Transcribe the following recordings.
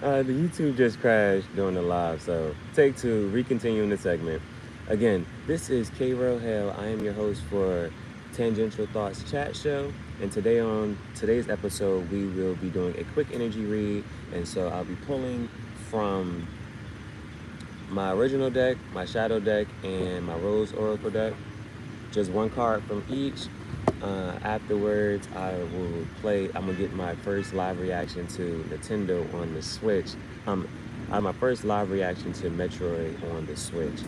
The YouTube just crashed during the live, so take two, recontinuing the segment. Again, this is K. Hell. I am your host for Tangential Thoughts Chat Show, and today on today's episode, we will be doing a quick energy read, and so I'll be pulling from my original deck, my shadow deck, and my Rose Oracle deck. Just one card from each. Afterwards, I will play. I'm gonna get my first live reaction to Nintendo on the Switch. Um, my first live reaction to Metroid on the Switch.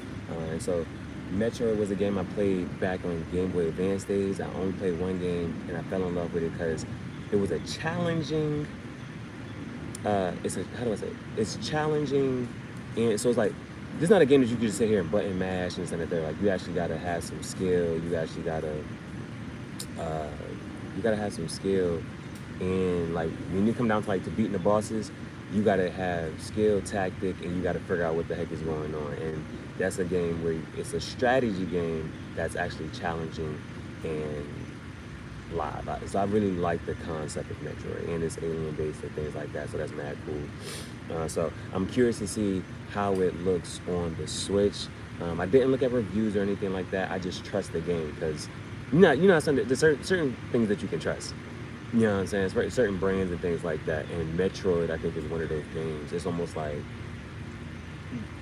And so, Metroid was a game I played back on Game Boy Advance days. I only played one game, and I fell in love with it because it was a challenging. It's a how do I say? It? It's challenging, and so it's like this is not a game that you can just sit here and button mash and stuff like that. Like you actually gotta have some skill. Uh, you gotta have some skill, and like when you come down to like to beating the bosses, you gotta have skill, tactic, and you gotta figure out what the heck is going on. And that's a game where it's a strategy game that's actually challenging and live. So I really like the concept of Metroid and it's alien based and things like that. So that's mad cool. So I'm curious to see how it looks on the Switch. I didn't look at reviews or anything like that. I just trust the game because there's certain things that you can trust. You know what I'm saying? Certain brands and things like that. And Metroid, I think, is one of those games. It's almost like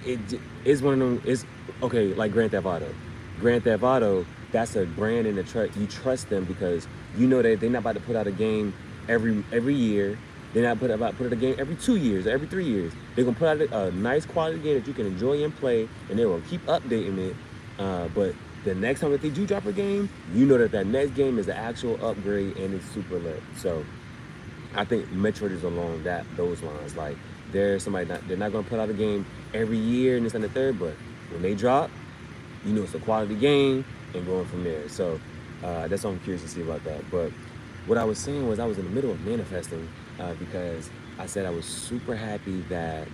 it is one of them. It's okay, like Grand Theft Auto. Grand Theft Auto, that's a brand in the truck. You trust them because you know that they're not about to put out a game every year. They're not about to put out a game every 2 years or every 3 years. They're gonna put out a nice quality game that you can enjoy and play, and they will keep updating it. But the next time that they do drop a game, you know that that next game is an actual upgrade and it's super lit. So I think Metroid is along those lines. Like they're not gonna put out a game every year and this and the third, but when they drop, you know it's a quality game and going from there. So that's what I'm curious to see about that. But what I was saying was I was in the middle of manifesting because I said I was super happy that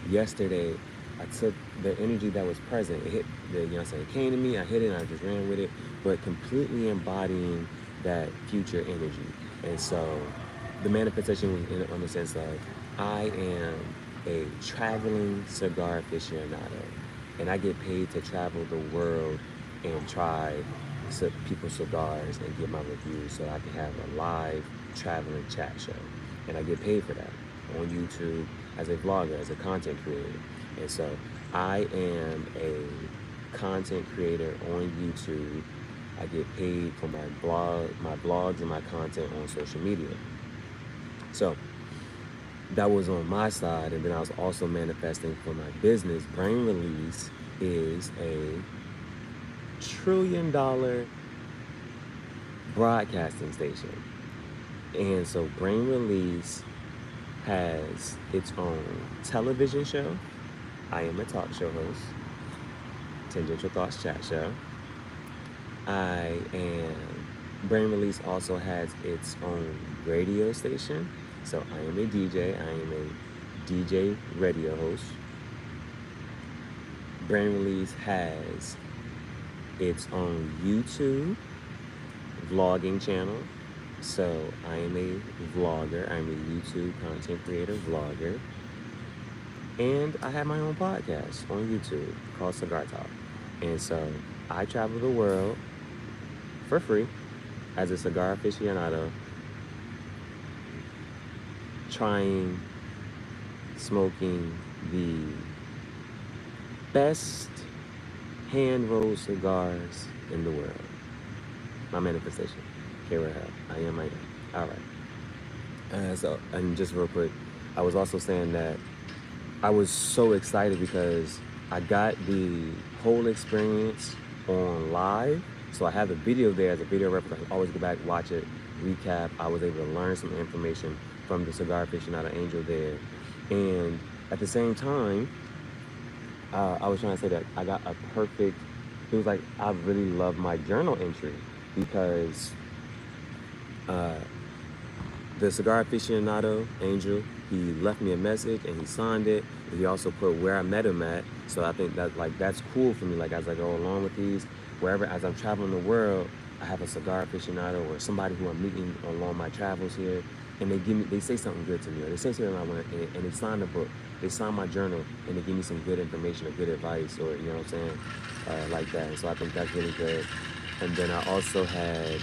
yesterday I took the energy that was present. It hit the, you know what I'm saying, it came to me, I hit it and I just ran with it, but completely embodying that future energy. And so the manifestation was on the sense of I am a traveling cigar aficionado and I get paid to travel the world and try people's cigars and get my reviews so I can have a live traveling chat show. And I get paid for that on YouTube as a vlogger, as a content creator. And so I am a content creator on YouTube. I get paid for my blogs and my content on social media. So that was on my side, and then I was also manifesting for my business. Brain Release is a $1 trillion broadcasting station. And so Brain Release has its own television show. I am a talk show host, Tangential Thoughts Chat Show. Brain Release also has its own radio station. So I am a DJ. I am a DJ radio host. Brain Release has its own YouTube vlogging channel. So I am a vlogger. I'm a YouTube content creator vlogger. And I have my own podcast on YouTube called Cigar Talk. And so I travel the world for free as a cigar aficionado, trying, smoking the best hand-rolled cigars in the world. My manifestation. K-Rahel. I am. All right. And just real quick, I was also saying that I was so excited because I got the whole experience on live. So I have the video there as a video reference. I can always go back, watch it, recap. I was able to learn some information from the cigar aficionado Angel there. And at the same time, I was trying to say that I got a perfect, it was like I really love my journal entry because the cigar aficionado Angel, he left me a message and he signed it. He also put where I met him at. So I think that that's cool for me. Like as I go along with these, wherever as I'm traveling the world, I have a cigar aficionado or somebody who I'm meeting along my travels here. and they say something good to me, or they say something I want, and they sign the book, they sign my journal, and they give me some good information or good advice, or you know what I'm saying, like that. And so I think that's really good. And then I also had,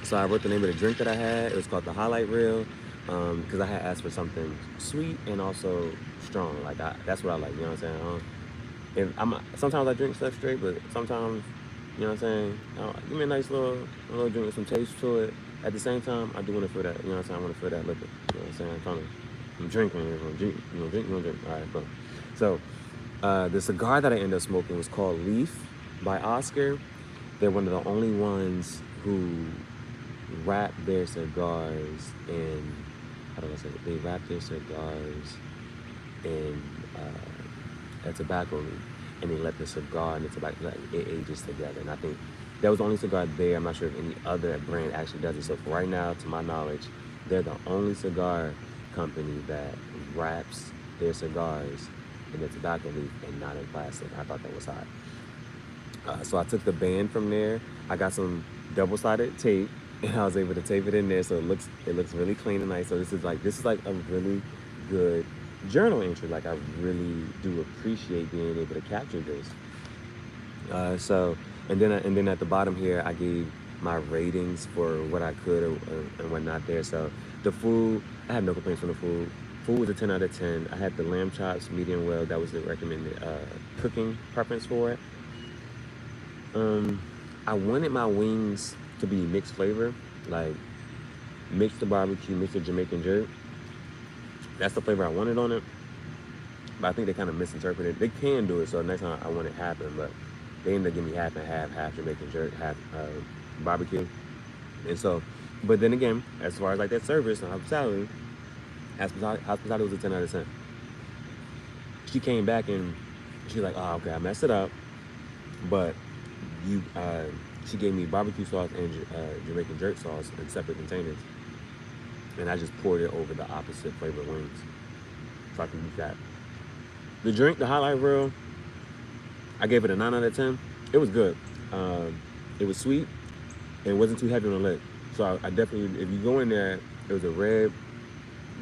so I wrote the name of the drink that I had. It was called the Highlight Reel, because I had asked for something sweet and also strong. Like that's what I like. You know what I'm saying? Sometimes I drink stuff straight, but sometimes, you know what I'm saying, give me a nice little drink with some taste to it. At the same time, I do want to feel that, you know what I'm saying, I want to feel that liquor. You know what I'm saying? I'm drinking, you know, drink, you know, drink. All right, boom. So, the cigar that I ended up smoking was called Leaf by Oscar. They're one of the only ones who wrap their cigars in, how do I say it? They wrap their cigars in a tobacco leaf, and they let the cigar and the tobacco, like, it ages together. And I think that was the only cigar there. I'm not sure if any other brand actually does it. So for right now, to my knowledge, they're the only cigar company that wraps their cigars in the tobacco leaf and not in plastic. I thought that was hot. So I took the band from there. I got some double-sided tape, and I was able to tape it in there, so it looks really clean and nice. So this is like a really good journal entry. Like, I really do appreciate being able to capture this. And then at the bottom here, I gave my ratings for what I could and whatnot there. So the food, I had no complaints from the food. Food was a 10 out of 10. I had the lamb chops, medium well. That was the recommended cooking preference for it. I wanted my wings to be mixed flavor, like mixed the barbecue, mixed the Jamaican jerk. That's the flavor I wanted on it. But I think they kind of misinterpreted. They can do it, so next time I want it to happen, but they ended up giving me half and half Jamaican jerk, half barbecue. And so, but then again, as far as like that service and hospitality was a 10 out of 10. She came back and she's like, oh, okay, I messed it up, but she gave me barbecue sauce and Jamaican jerk sauce in separate containers, and I just poured it over the opposite flavor wings, so I can use that. The drink, the Highlight Reel, I gave it a 9 out of 10. It was good. It was sweet, and it wasn't too heavy on the lip. So I definitely, if you go in there, it was a red,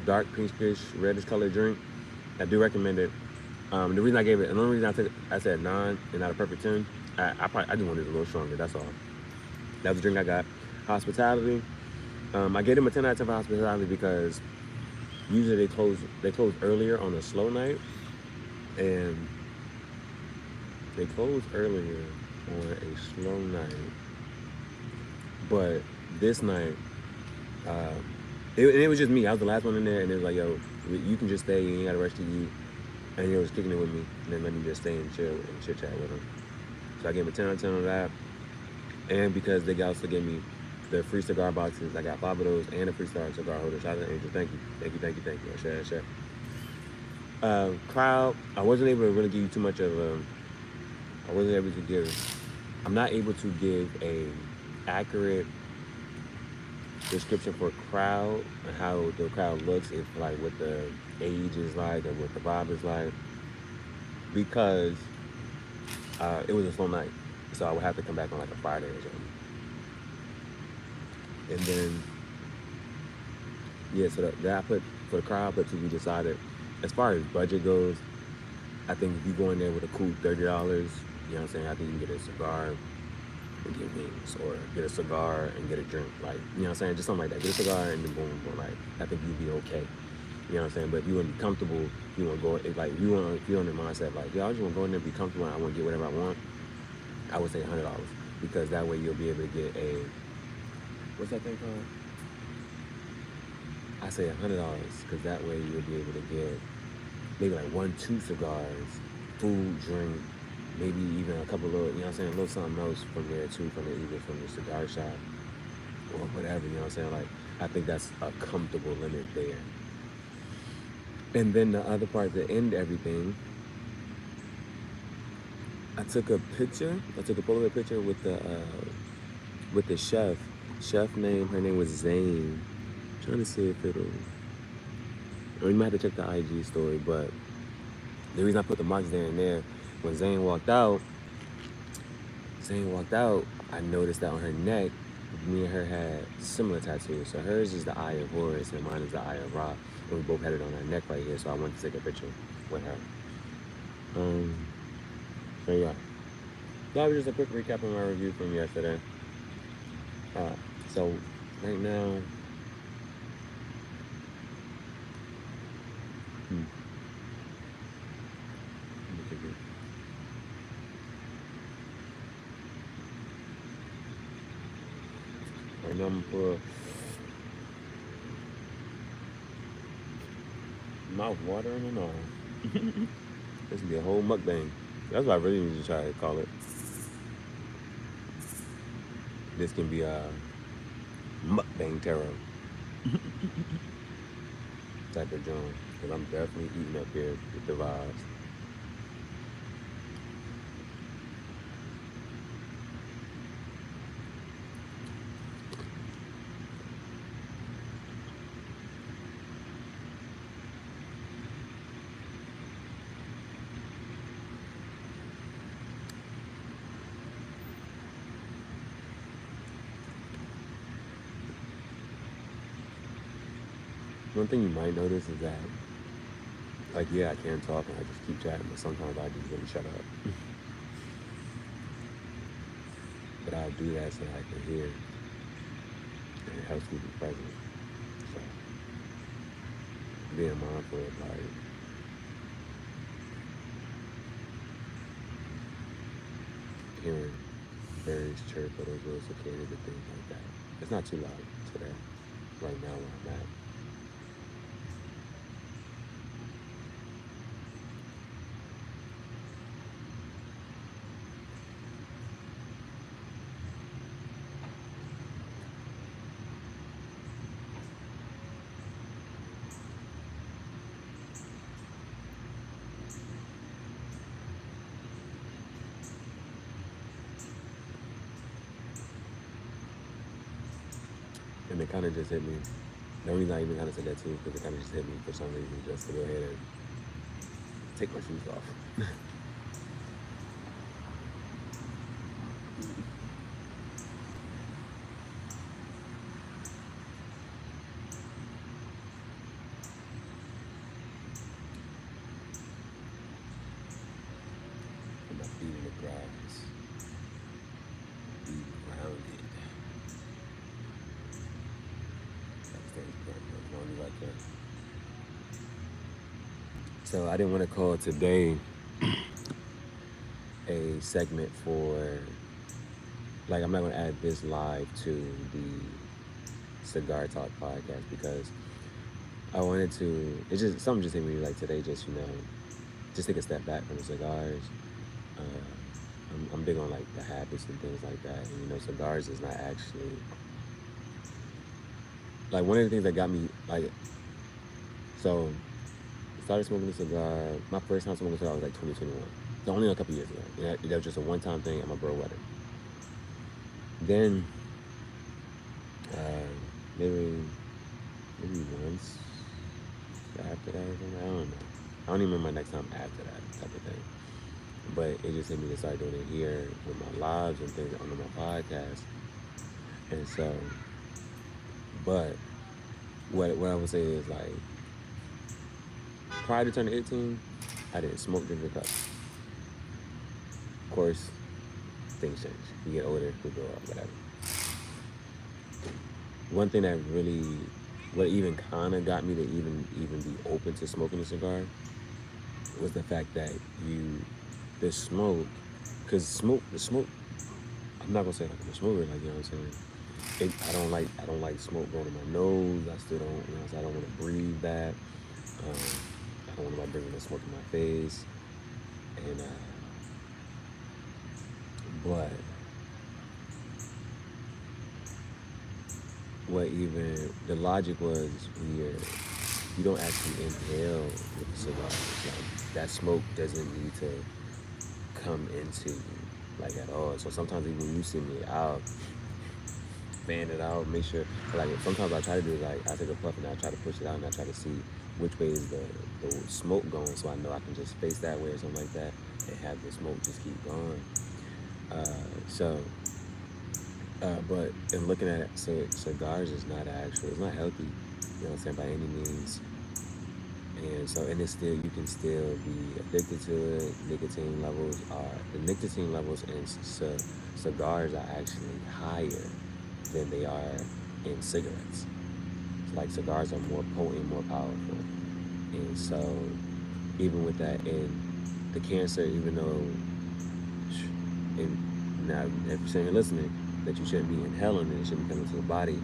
dark pinkish, reddish colored drink. I do recommend it. The reason I gave it, and the only reason I said 9 and not a perfect 10, I just wanted it a little stronger, that's all. That was the drink I got. Hospitality, I gave them a 10 out of 10 for hospitality because usually they close earlier on a slow night, and they close earlier on a slow night. But this night, it was just me. I was the last one in there, and it was like, yo, you can just stay, you ain't gotta rush to eat. And he was kicking it with me, and then let me just stay and chill and chit chat with him. So I gave him a 10 out of 10 on that. And because they also gave me the free cigar boxes, I got 5 of those and a free cigar holder. Shout out to Angel. Thank you. I share. Crowd, I wasn't able to really give you too much of I'm not able to give a accurate description for crowd and how the crowd looks, if like what the age is like and what the vibe is like, because it was a slow night, so I would have to come back on like a Friday or something. And then so that I put for the crowd, but to be decided. As far as budget goes, I think if you go in there with a cool $30, you know what I'm saying, I think you can get a cigar and get wings, or get a cigar and get a drink, like, you know what I'm saying, just something like that. Get a cigar and then boom, like, I think you'd be okay. You know what I'm saying? But if you want to be comfortable, you want to go, if you're on the mindset, like, yo, I just want to go in there and be comfortable and I want to get whatever I want, I would say $100, because that way you'll be able to get a, what's that thing called? I say $100, because that way you'll be able to get maybe like 1-2 cigars, food, drink, maybe even a couple little, you know what I'm saying, a little something else from there too, either from the cigar shop or whatever, you know what I'm saying? Like, I think that's a comfortable limit there. And then the other part to end everything, I took a Polaroid picture with the chef. Her name was Zane. I'm trying to see if it'll, or you might have to check the IG story, but the reason I put the marks there and there, when Zane walked out, I noticed that on her neck me and her had similar tattoos. So hers is the Eye of Horus and mine is the Eye of Ra. And we both had it on our neck right here, so I wanted to take a picture with her. So yeah. That was just a quick recap of my review from yesterday. So right now, right now I'm for mouth watering and all. This will be a whole mukbang. That's what I really need to try to call it. This can be a mukbang tarot type of joint. Because I'm definitely eating up here with the vibes. One thing you might notice is that, like, yeah, I can talk and I just keep chatting, but sometimes I just really shut up. But I'll do that so I can hear, and it helps me be present. So, being mindful of, like, hearing birds chirp or those little cicadas and things like that. It's not too loud today, right now where I'm at. And it kind of just hit me. The only reason I even kind of said that too is because it kind of just hit me for some reason just to go ahead and take my shoes off. And my feet in the grass. Be grounded. So I didn't want to call today a segment for, like, I'm not going to add this live to the Cigar Talk podcast because I wanted to, it's just, something just hit me like today, just, you know, just take a step back from the cigars. I'm big on, like, the habits and things like that. And, you know, cigars is not actually, like, one of the things that got me, like, so I started smoking a cigar. My first time smoking a cigar was like 2021. So only a couple years ago. You know, that was just a one-time thing at my bro wedding. Then, maybe once after that, I don't know. I don't even remember my next time after that type of thing. But it just hit me to start doing it here with my lives and things on my podcast. And so, but what I would say is, like, prior to turning 18, I didn't smoke, drink, or cup. Of course, things change. You get older, you grow up, whatever. One thing that really, what even kind of got me to even be open to smoking a cigar was the fact that the smoke, because the smoke, I'm not gonna say like I'm a smoker, like, you know what I'm saying? I don't like smoke going to my nose. I still don't, you know, so I don't want to breathe that. I don't want to bring the smoke in my face. And but what even the logic was, when you don't actually inhale with the cigar. Like, that smoke doesn't need to come into you, like, at all. So sometimes even when you see me out, fan it out, make sure, like, sometimes I try to do, like, I take a puff and I try to push it out and I try to see which way is the smoke going, so I know I can just face that way or something like that and have the smoke just keep going. So But in looking at it, so cigars is not actual. It's not healthy. You know what I'm saying, by any means. And so, and it's still, you can still be addicted to it. The nicotine levels in cigars are actually higher than they are in cigarettes. Like cigars are more potent, more powerful. And so, even with that, and the cancer, even though, and now if you're saying you're listening, that you shouldn't be inhaling it, it shouldn't be coming to the body,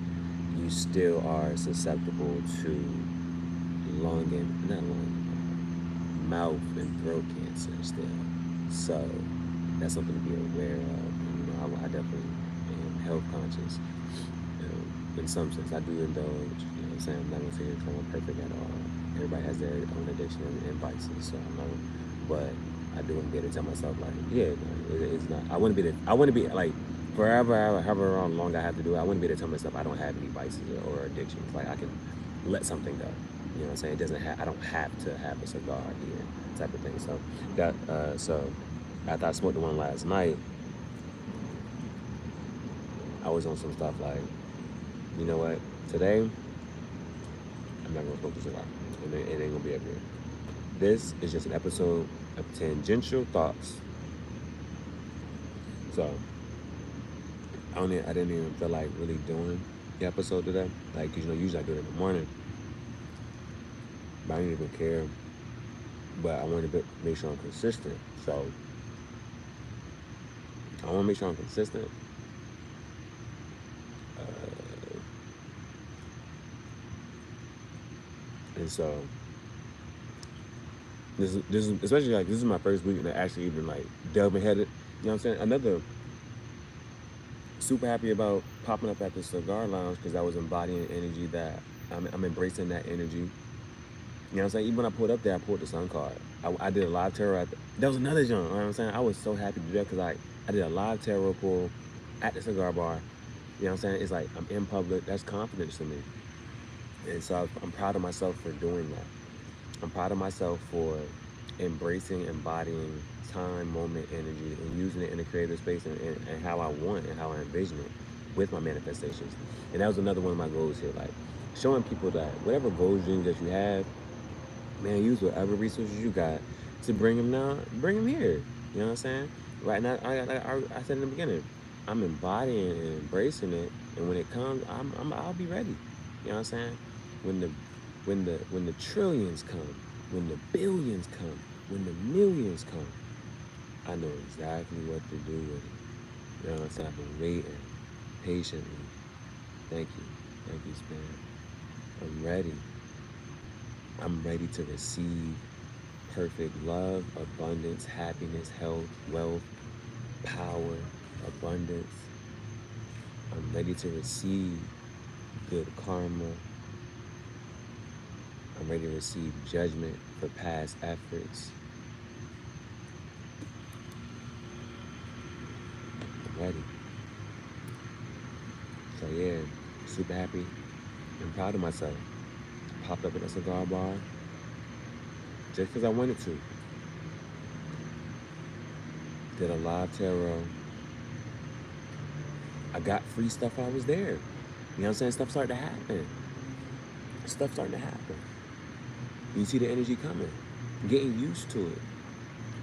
you still are susceptible to lung and not lung, mouth and throat cancer still. So that's something to be aware of. And, I definitely am health conscious. In some sense, I do indulge. You know what I'm saying? I'm not gonna say I'm perfect at all. Everybody has their own addiction and vices, so I know. But I do want to be able to tell myself, like, yeah, no, it's not. I want to be like, forever, however long I have to do it. I want to be able to tell myself I don't have any vices or addictions. Like I can let something go. You know what I'm saying? It doesn't have. I don't have to have a cigar here, type of thing. So so after I smoked the one last night, I was on some stuff like, you know what? Today, I'm not gonna smoke the cigar. It ain't gonna be up here. This is just an episode of tangential thoughts. So I didn't even feel like really doing the episode today. Like, 'cause, usually I do it in the morning, but I didn't even care. But I wanted to make sure I'm consistent. So I want to make sure I'm consistent. And so this is especially like this is my first week that actually even like delving headed. You know what I'm saying? Another super happy about popping up at the cigar lounge because I was embodying energy that I'm embracing that energy. You know what I'm saying? Even when I pulled up there, I pulled the sun card. I did a live tarot. That was another jump. You know what I'm saying? I was so happy to do that because I did a live tarot pull at the cigar bar. You know what I'm saying? It's like I'm in public. That's confidence to me. And so I'm proud of myself for doing that. I'm proud of myself for embracing, embodying time, moment, energy, and using it in a creative space and how I want and how I envision it with my manifestations. And that was another one of my goals here, like showing people that whatever goals, dreams that you have, man, use whatever resources you got to bring them down, bring them here. You know what I'm saying? Right now, I said in the beginning, I'm embodying and embracing it, and when it comes, I'll be ready. You know what I'm saying? When the trillions come, when the billions come, when the millions come, I know exactly what to do with it. You know what I'm saying? I've been waiting patiently. Thank you, Spirit. I'm ready. I'm ready to receive perfect love, abundance, happiness, health, wealth, power, abundance. I'm ready to receive good karma. I'm ready to receive judgment for past efforts. I'm ready. So yeah, super happy and proud of myself. Popped up at a cigar bar just because I wanted to. Did a live tarot. I got free stuff while I was there. You know what I'm saying? Stuff started to happen. Stuff starting to happen. You see the energy coming. Getting used to it.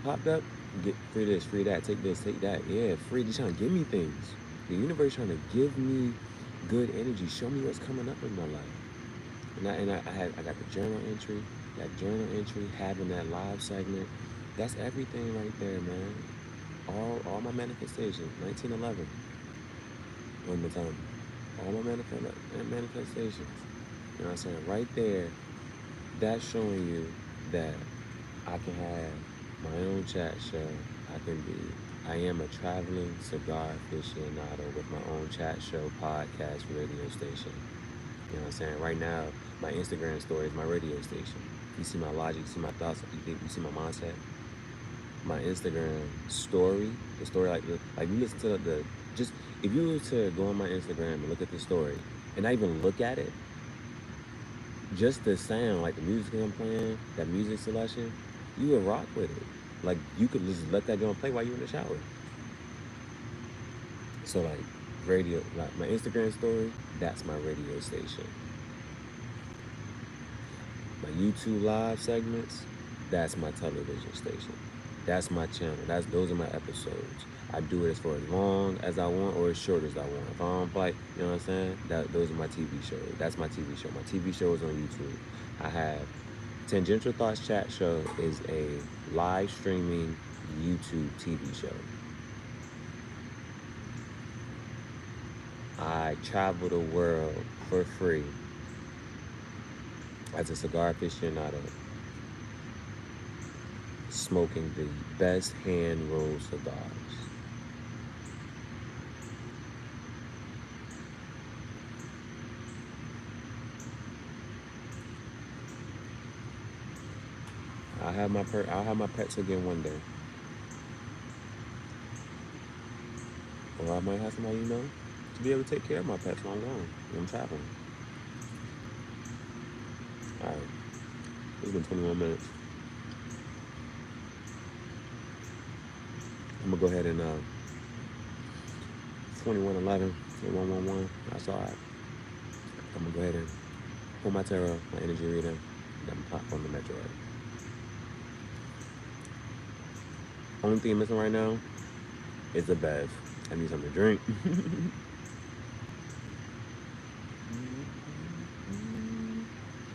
Popped up, get free this, free that, take this, take that. Yeah, free. They're trying to give me things. The universe trying to give me good energy. Show me what's coming up in my life. And I got the journal entry, having that live segment. That's everything right there, man. All my manifestations, 1911. On the time. All my manifestations. You know what I'm saying? Right there, that's showing you that I can have my own chat show. I am a traveling cigar aficionado with my own chat show, podcast, radio station. You know what I'm saying? Right now, my Instagram story is my radio station. You see my logic, you see my thoughts, you see my mindset. My Instagram story, the story like you listen to just if you were to go on my Instagram and look at the story and not even look at it, just the sound, like the music I'm playing, that music selection, you would rock with it. Like you could just let that go and play while you're in the shower. So like radio, like my Instagram story, that's my radio station. My YouTube live segments, that's my television station. That's my channel. Those are my episodes. I do it as for as long as I want or as short as I want. If I don't like, you know what I'm saying? Those are my TV shows. That's my TV show. My TV show is on YouTube. I have Tangential Thoughts Chat Show is a live streaming YouTube TV show. I travel the world for free as a cigar aficionado, smoking the best hand-rolled cigars. I'll have my pets again one day. Or I might have somebody, to be able to take care of my pets while I'm gone, when I'm traveling. Alright, it's been 21 minutes. I'm gonna go ahead and 2111, 111. That's all right. I'm gonna go ahead and pull my tarot, my energy reader, and then pop on the Metroid. Only thing missing right now is a bev. I need something to drink.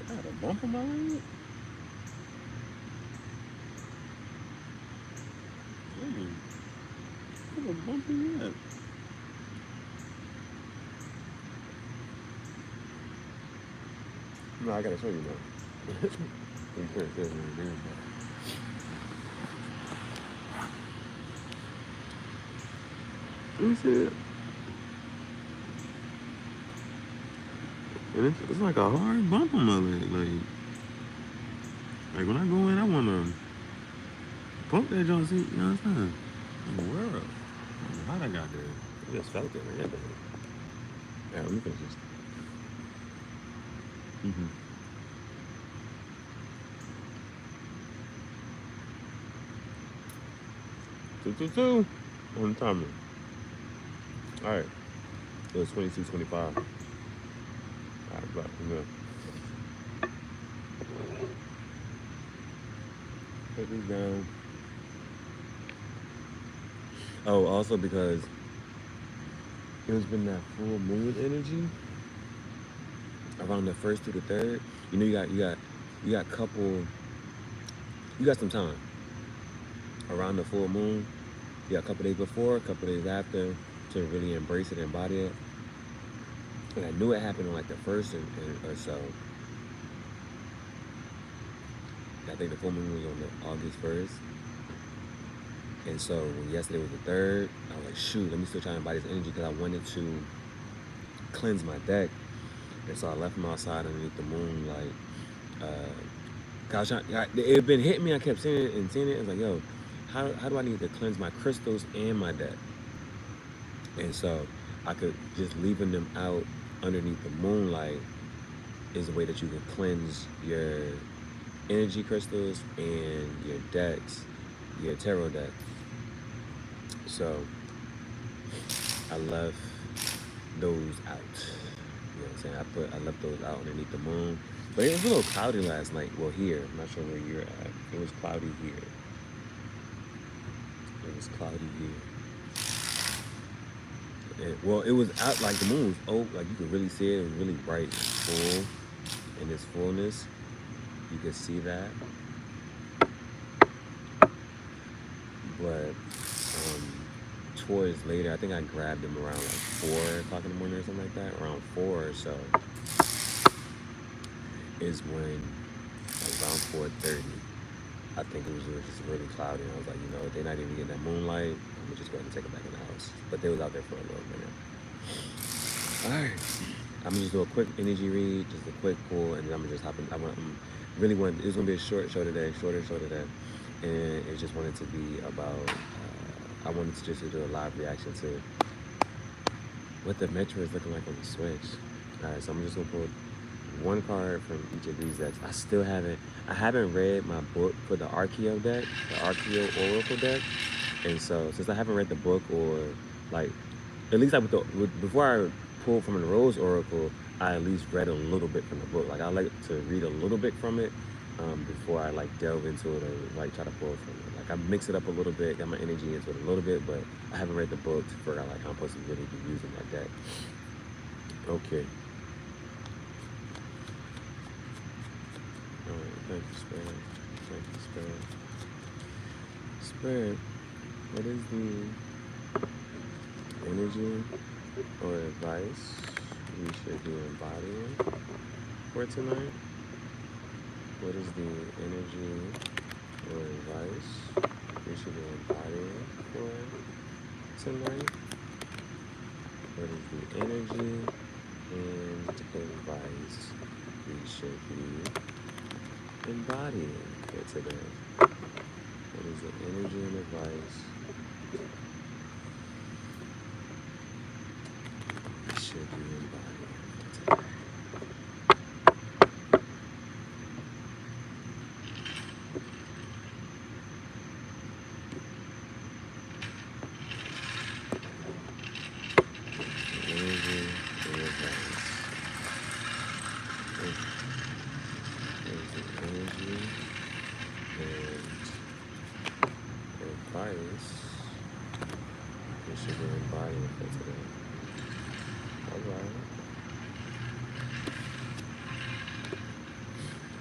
I had a bump on my leg. What a bump is that? No, I gotta show you now. You can't see it in the video. Let me see it. And it's like a hard bump on my leg. Like when I go in, I wanna pump that joint, see, you know what I'm saying? In the world. I don't know how that got there. I just felt it, man. Yeah, let me finish this. Two on the timer. All right, it was 22:25. All right, back from there. Put this down. Oh, also because it's been that full moon energy around the 1st to the 3rd. You got some time around the full moon. You got a couple days before, a couple days after to really embrace it and embody it. And I knew it happened on like the 1st or so. I think the full moon was on the August 1st. And so when yesterday was the 3rd, I was like, shoot, let me still try and embody this energy because I wanted to cleanse my deck. And so I left them outside underneath the moon, like, it had been hitting me. I kept seeing it and seeing it. I was like, yo, how do I need to cleanse my crystals and my deck? And so I could just leaving them out underneath the moonlight is a way that you can cleanse your energy crystals and your decks, your tarot deck. So I left those out. You know what I'm saying? I left those out underneath the moon. But it was a little cloudy last night. Well, here. I'm not sure where you're at. It was cloudy here. It was cloudy here. Well, it was out, like the moon was like you could really see it. It was really bright and full. In its fullness, you could see that. But towards later, I think I grabbed them around like 4 o'clock in the morning or something like that. Around 4 or so is when, like around 4:30, I think it was just really cloudy. And I was like, you know, they're not even getting that moonlight. I'm gonna just go ahead and take it back in the house. But they was out there for a little minute. All right, I'm gonna just do a quick energy read, just a quick pull, and then I'm gonna just hop in. It was gonna be a short show today, and it just wanted to be about. I wanted to just do a live reaction to what the Metroid is looking like on the Switch. All right, so I'm just gonna pull one card from each of these decks. I haven't read my book for the Archeo deck, the Archeo Oracle deck. And so since I haven't read the book or like at least like before I pulled from the Rose Oracle, I at least read a little bit from the book. Like I like to read a little bit from it before I like delve into it or like try to pull from it. Like I mix it up a little bit, got my energy into it a little bit, but I haven't read the book to figure out like how I'm supposed to really be using that deck. Okay. All right. Thank you, Spirit. Thank you, Spirit. Spirit, what is the energy or advice we should be embodying for tonight? What is the energy or advice we should be embodying for tonight? What is the energy and advice we should be embodying for today? What is the energy and advice we should be embodying for today? Energy and advice. There's the energy and advice we should be embodying for today. Alright.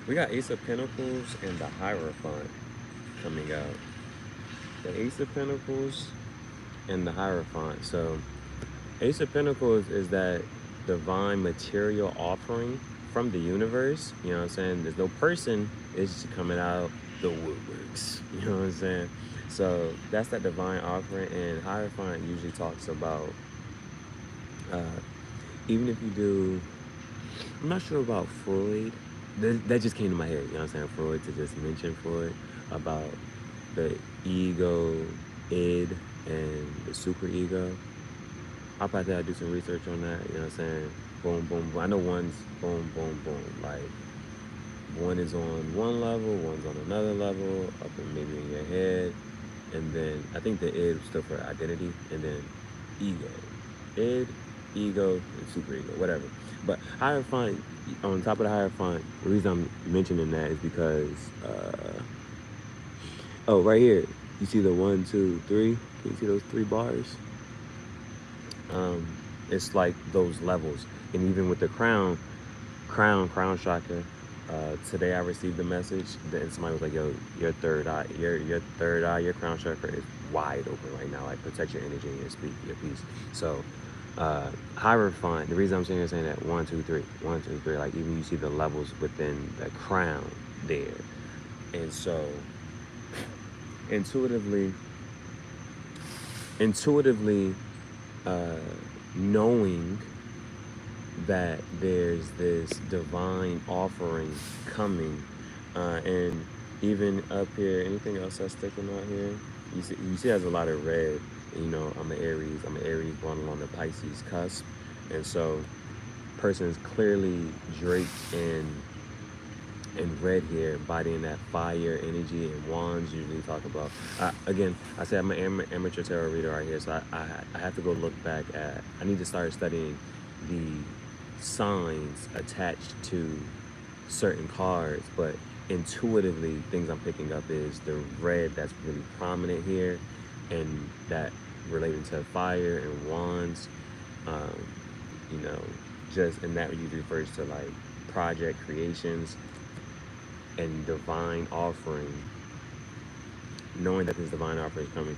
We got Ace of Pentacles and the Hierophant coming out. The Ace of Pentacles and the Hierophant. So Ace of Pentacles is that divine material offering from the universe. You know what I'm saying? There's no person, it's just coming out the woodworks. You know what I'm saying? So that's that divine offering. And Hierophant usually talks about even if you do, I'm not sure about Freud. That just came to my head, you know what I'm saying? Freud, to just mention Freud about the ego, id, and the superego. I'll probably have to do some research on that, you know what I'm saying? Boom, boom, boom. I know one's boom, boom, boom. Like, one is on one level, one's on another level, up in maybe in your head. And then, I think the id stood for identity, and then ego. Id, ego, and superego, whatever. But Hierophant, on top of the Hierophant, the reason I'm mentioning that is because, oh, right here, you see the 1, 2, 3? Can you see those 3 bars? It's like those levels. And even with the crown chakra, today I received a message that somebody was like, yo, your third eye, your crown chakra is wide open right now. Like, protect your energy and your peace. So Hierophant, the reason I'm saying that 1, 2, 3, 1, 2, 3, like even you see the levels within the crown there. And so intuitively knowing that there's this divine offering coming, and even up here, anything else that's sticking out here, you see there's a lot of red. You know, I'm an Aries going along the Pisces cusp, and so person is clearly draped in red here, embodying that fire energy. And wands usually talk about, again, I said I'm an amateur tarot reader right here, so I have to go look back at, I need to start studying the signs attached to certain cards, but intuitively things I'm picking up is the red that's really prominent here, and that relating to fire and wands, you know, and that usually refers to like project creations and divine offering. Knowing that this divine offering is coming,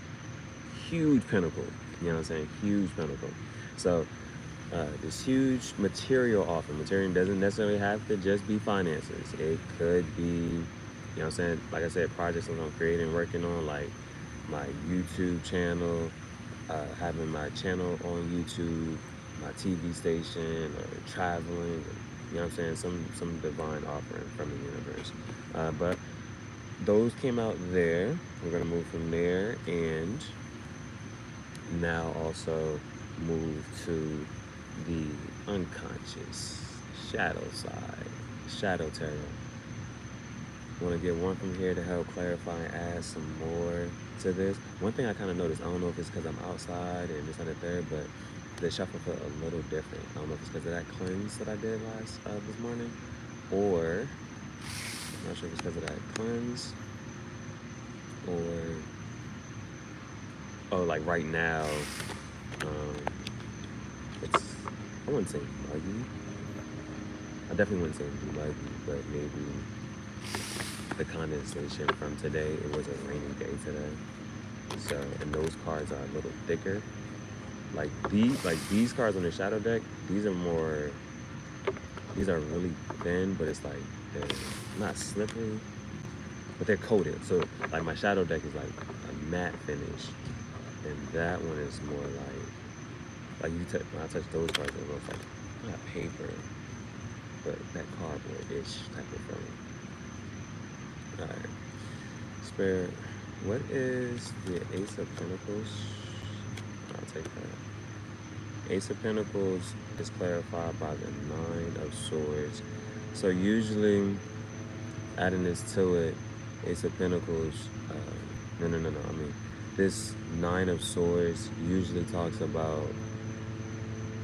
huge pinnacle, you know what I'm saying? Huge pinnacle. So this huge material offering. Material doesn't necessarily have to just be finances. It could be, you know what I'm saying, like I said, projects that I'm creating, working on, like my YouTube channel, having my channel on YouTube, my TV station, or traveling, you know what I'm saying, some divine offering from the universe. But those came out there. We're gonna move from there, and now also move to the unconscious shadow side, shadow tarot. Want to get one from here to help clarify and add some more to this. One thing I kind of noticed, I don't know if it's because I'm outside and this and the third, but the shuffle felt a little different. I don't know if it's because of that cleanse that I did this morning, or I'm not sure if it's because of that cleanse, or like right now, um, it's, I wouldn't say muggy. I definitely wouldn't say muggy, but maybe the condensation from today. It was a rainy day today, so, and those cards are a little thicker. Like these cards on the shadow deck, these are really thin, but it's like they're not slippery, but they're coated. So like my shadow deck is like a matte finish, and that one is more like when I touch those cards, it looks like not paper, but that cardboard-ish type of feeling. All right, Spirit, what is the Ace of Pentacles? I'll take that. Ace of Pentacles is clarified by the Nine of Swords. So usually, adding this to it, Ace of Pentacles, no. I mean, this Nine of Swords usually talks about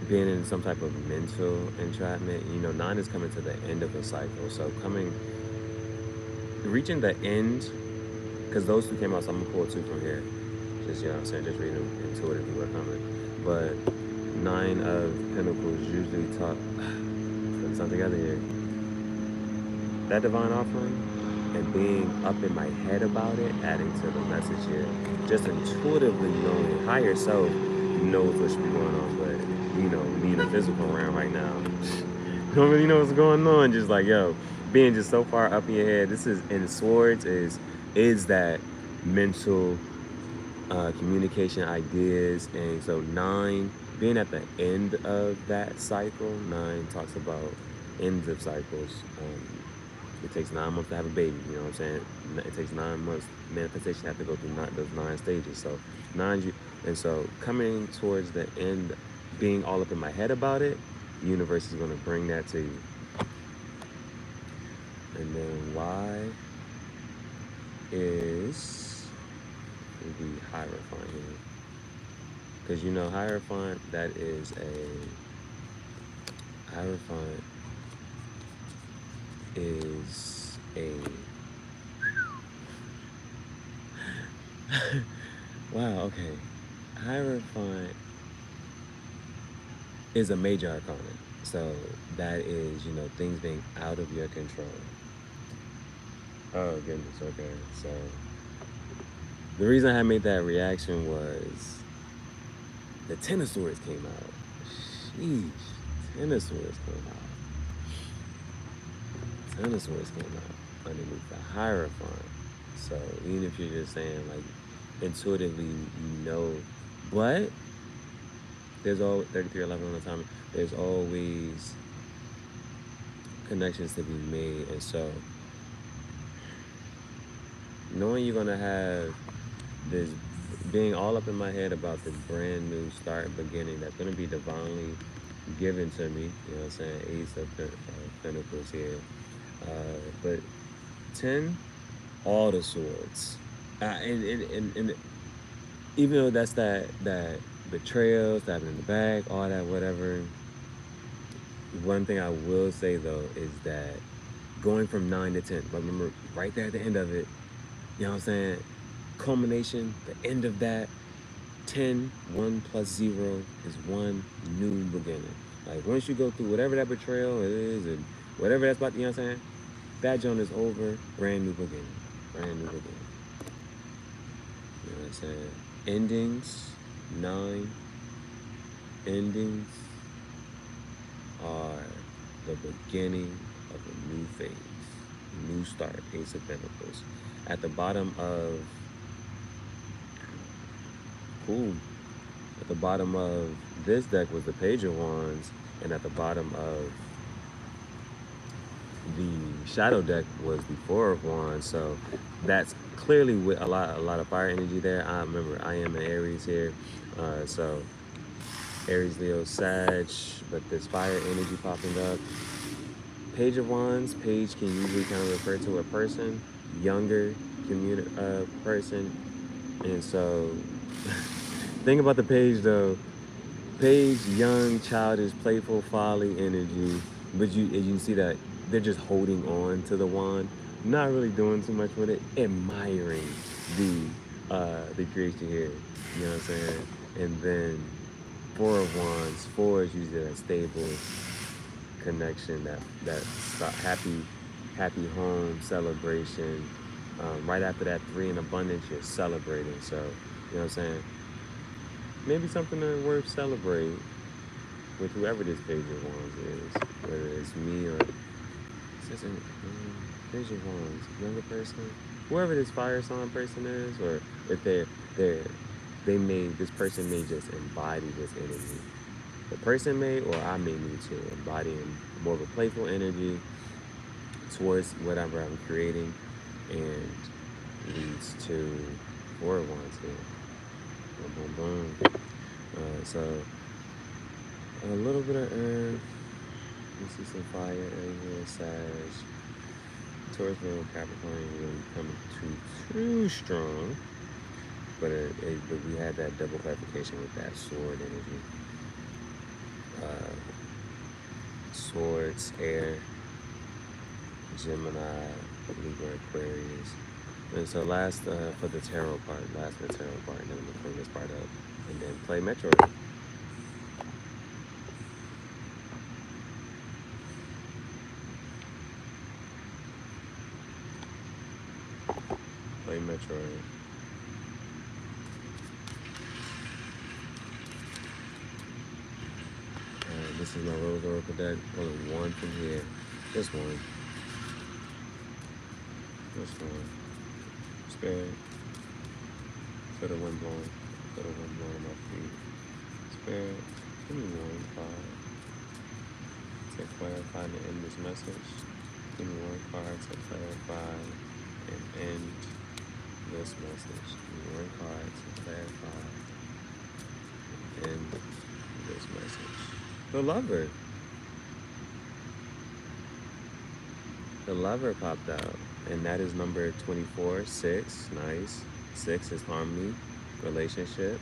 being in some type of mental entrapment. You know, 9 is coming to the end of a cycle. So reaching the end, because those two came out, so I'm gonna pull 2 from here. Just, you know what I'm saying, just read them intuitively what coming. But 9 of Pentacles usually talk, putting something together here. That divine offering and being up in my head about it, adding to the message here. Just intuitively knowing, higher self knows what should be going on, but you know, me in the physical realm right now, you don't really know what's going on. Just like, yo, being just so far up in your head. This is, in Swords, is that mental communication ideas. And so 9, being at the end of that cycle, 9 talks about ends of cycles. It takes 9 months to have a baby, you know what I'm saying? It takes 9 months, manifestation have to go through those 9 stages. So 9, and so coming towards the end, being all up in my head about it, the universe is gonna bring that to you. And then why is the Hierophant here? Because you know, Hierophant, that is Hierophant is a wow, okay. Hierophant is a major arcana. So that is, you know, things being out of your control. Oh goodness, okay. So the reason I made that reaction was the Ten of Swords came out. Sheesh, Ten of Swords came out. Ten of Swords came out underneath the Hierophant. So even if you're just saying like intuitively you know, but there's always 3311 on the time. There's always connections to be made, and so knowing you're gonna have this, being all up in my head about this brand new start beginning that's gonna be divinely given to me. You know what I'm saying? Ace of Pentacles here, but 10, all the swords, and even though that's that betrayal, stabbing in the back, all that, whatever. One thing I will say though is that going from 9 to 10, but remember right there at the end of it, you know what I'm saying? Culmination, the end of that, 10, 1 plus 0 is 1 new beginning. Like once you go through whatever that betrayal is and whatever that's about, you know what I'm saying? That joint is over, brand new beginning, brand new beginning. You know what I'm saying? Endings, 9 endings are the beginning of a new phase, new start, Ace of Pentacles. At the bottom of, at the bottom of this deck was the Page of Wands, and at the bottom of the Shadow deck was the Four of Wands. So that's clearly with a lot of fire energy there. I remember I am an Aries here, so Aries, Leo, Sag, but this fire energy popping up. Page of Wands, page can usually kind of refer to a person, younger person, and so thing about the page though, page, young, childish, playful, folly, energy. But you can see that they're just holding on to the wand, not really doing too much with it, admiring the creation here. You know what I'm saying? And then Four of Wands. Four is usually a stable connection, that happy home celebration. Right after that, three in abundance, you're celebrating. So you know what I'm saying? Maybe something that's worth celebrating with whoever this page of wands is, whether it's me or page of wands, younger person, whoever this fire sign person is, or if this person may just embody this energy. The person may, or I may need to embody more of a playful energy towards whatever I'm creating, and leads to Four of Wands here. Boom, boom, boom. So a little bit of earth. You see some fire here, Sag. Taurus, Moon, Capricorn ain't really coming too strong, but we had that double clarification with that sword energy. Swords, air, Gemini, Libra, Aquarius. And so last for the tarot part, and then I'm gonna clean this part up, and then play Metroid. Play Metroid. This is my Rose Oracle deck. Pulling one from here. Just one. Just one. Spirit. Feel the wind blowing. Feel the wind blowing on my feet. Spirit. Give me one card to clarify and end this message. Give me one card to clarify and end this message. Give me one card to clarify and end this message. The Lover. The Lover popped out, and that is number 24, 6, nice. 6 is harmony, relationship.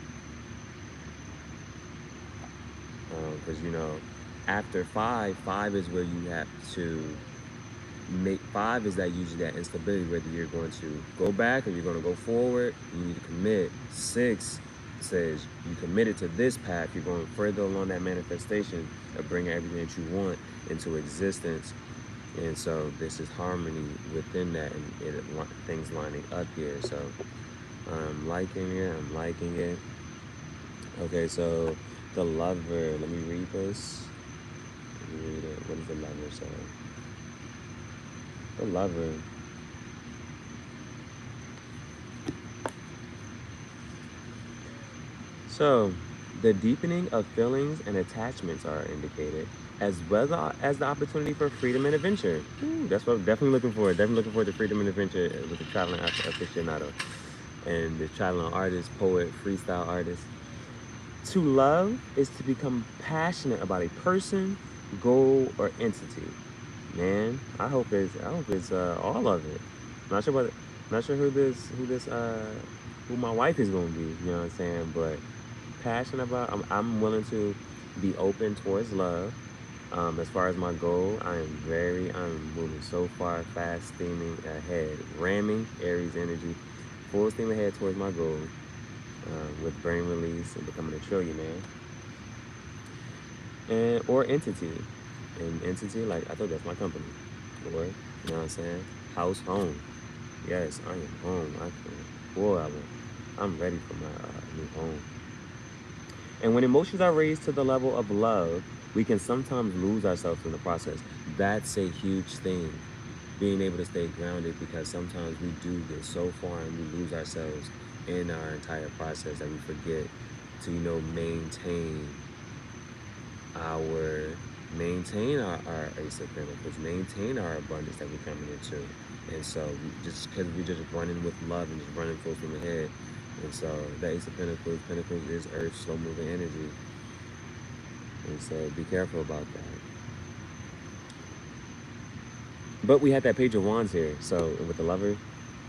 Because, after 5 is where you have to make, 5 is that usually that instability, whether you're going to go back or you're going to go forward, you need to commit. 6 says you committed to this path, you're going further along that manifestation of bringing everything that you want into existence. And so this is harmony within that, and things lining up here. So I'm liking it. Okay, so the Lover, let me read this. Let me read it. What does the Lover say? The Lover. So, the deepening of feelings and attachments are indicated, as well as the opportunity for freedom and adventure. Ooh, that's what I'm definitely looking for. Definitely looking forward to freedom and adventure with the traveling aficionado. And the traveling artist, poet, freestyle artist. To love is to become passionate about a person, goal, or entity. Man, I hope it's all of it. Not sure who my wife is gonna be. You know what I'm saying? But passionate about. I'm willing to be open towards love. As far as my goal, I'm moving so far, fast, steaming ahead, ramming Aries energy, full steam ahead towards my goal, with brain release and becoming a trillionaire. Or entity, and entity, like I thought that's my company, or you know what I'm saying? House, home. Yes, I am home. I'm ready for my new home. And when emotions are raised to the level of love, we can sometimes lose ourselves in the process. That's a huge thing, being able to stay grounded, because sometimes we do get so far and we lose ourselves in our entire process that we forget to, maintain our Ace of Pentacles, maintain our abundance that we're coming into. And so just because we're just running with love and just running full steam ahead. And so the Ace of Pentacles is Earth, slow moving energy. And so be careful about that. But we had that Page of Wands here. So with the Lover,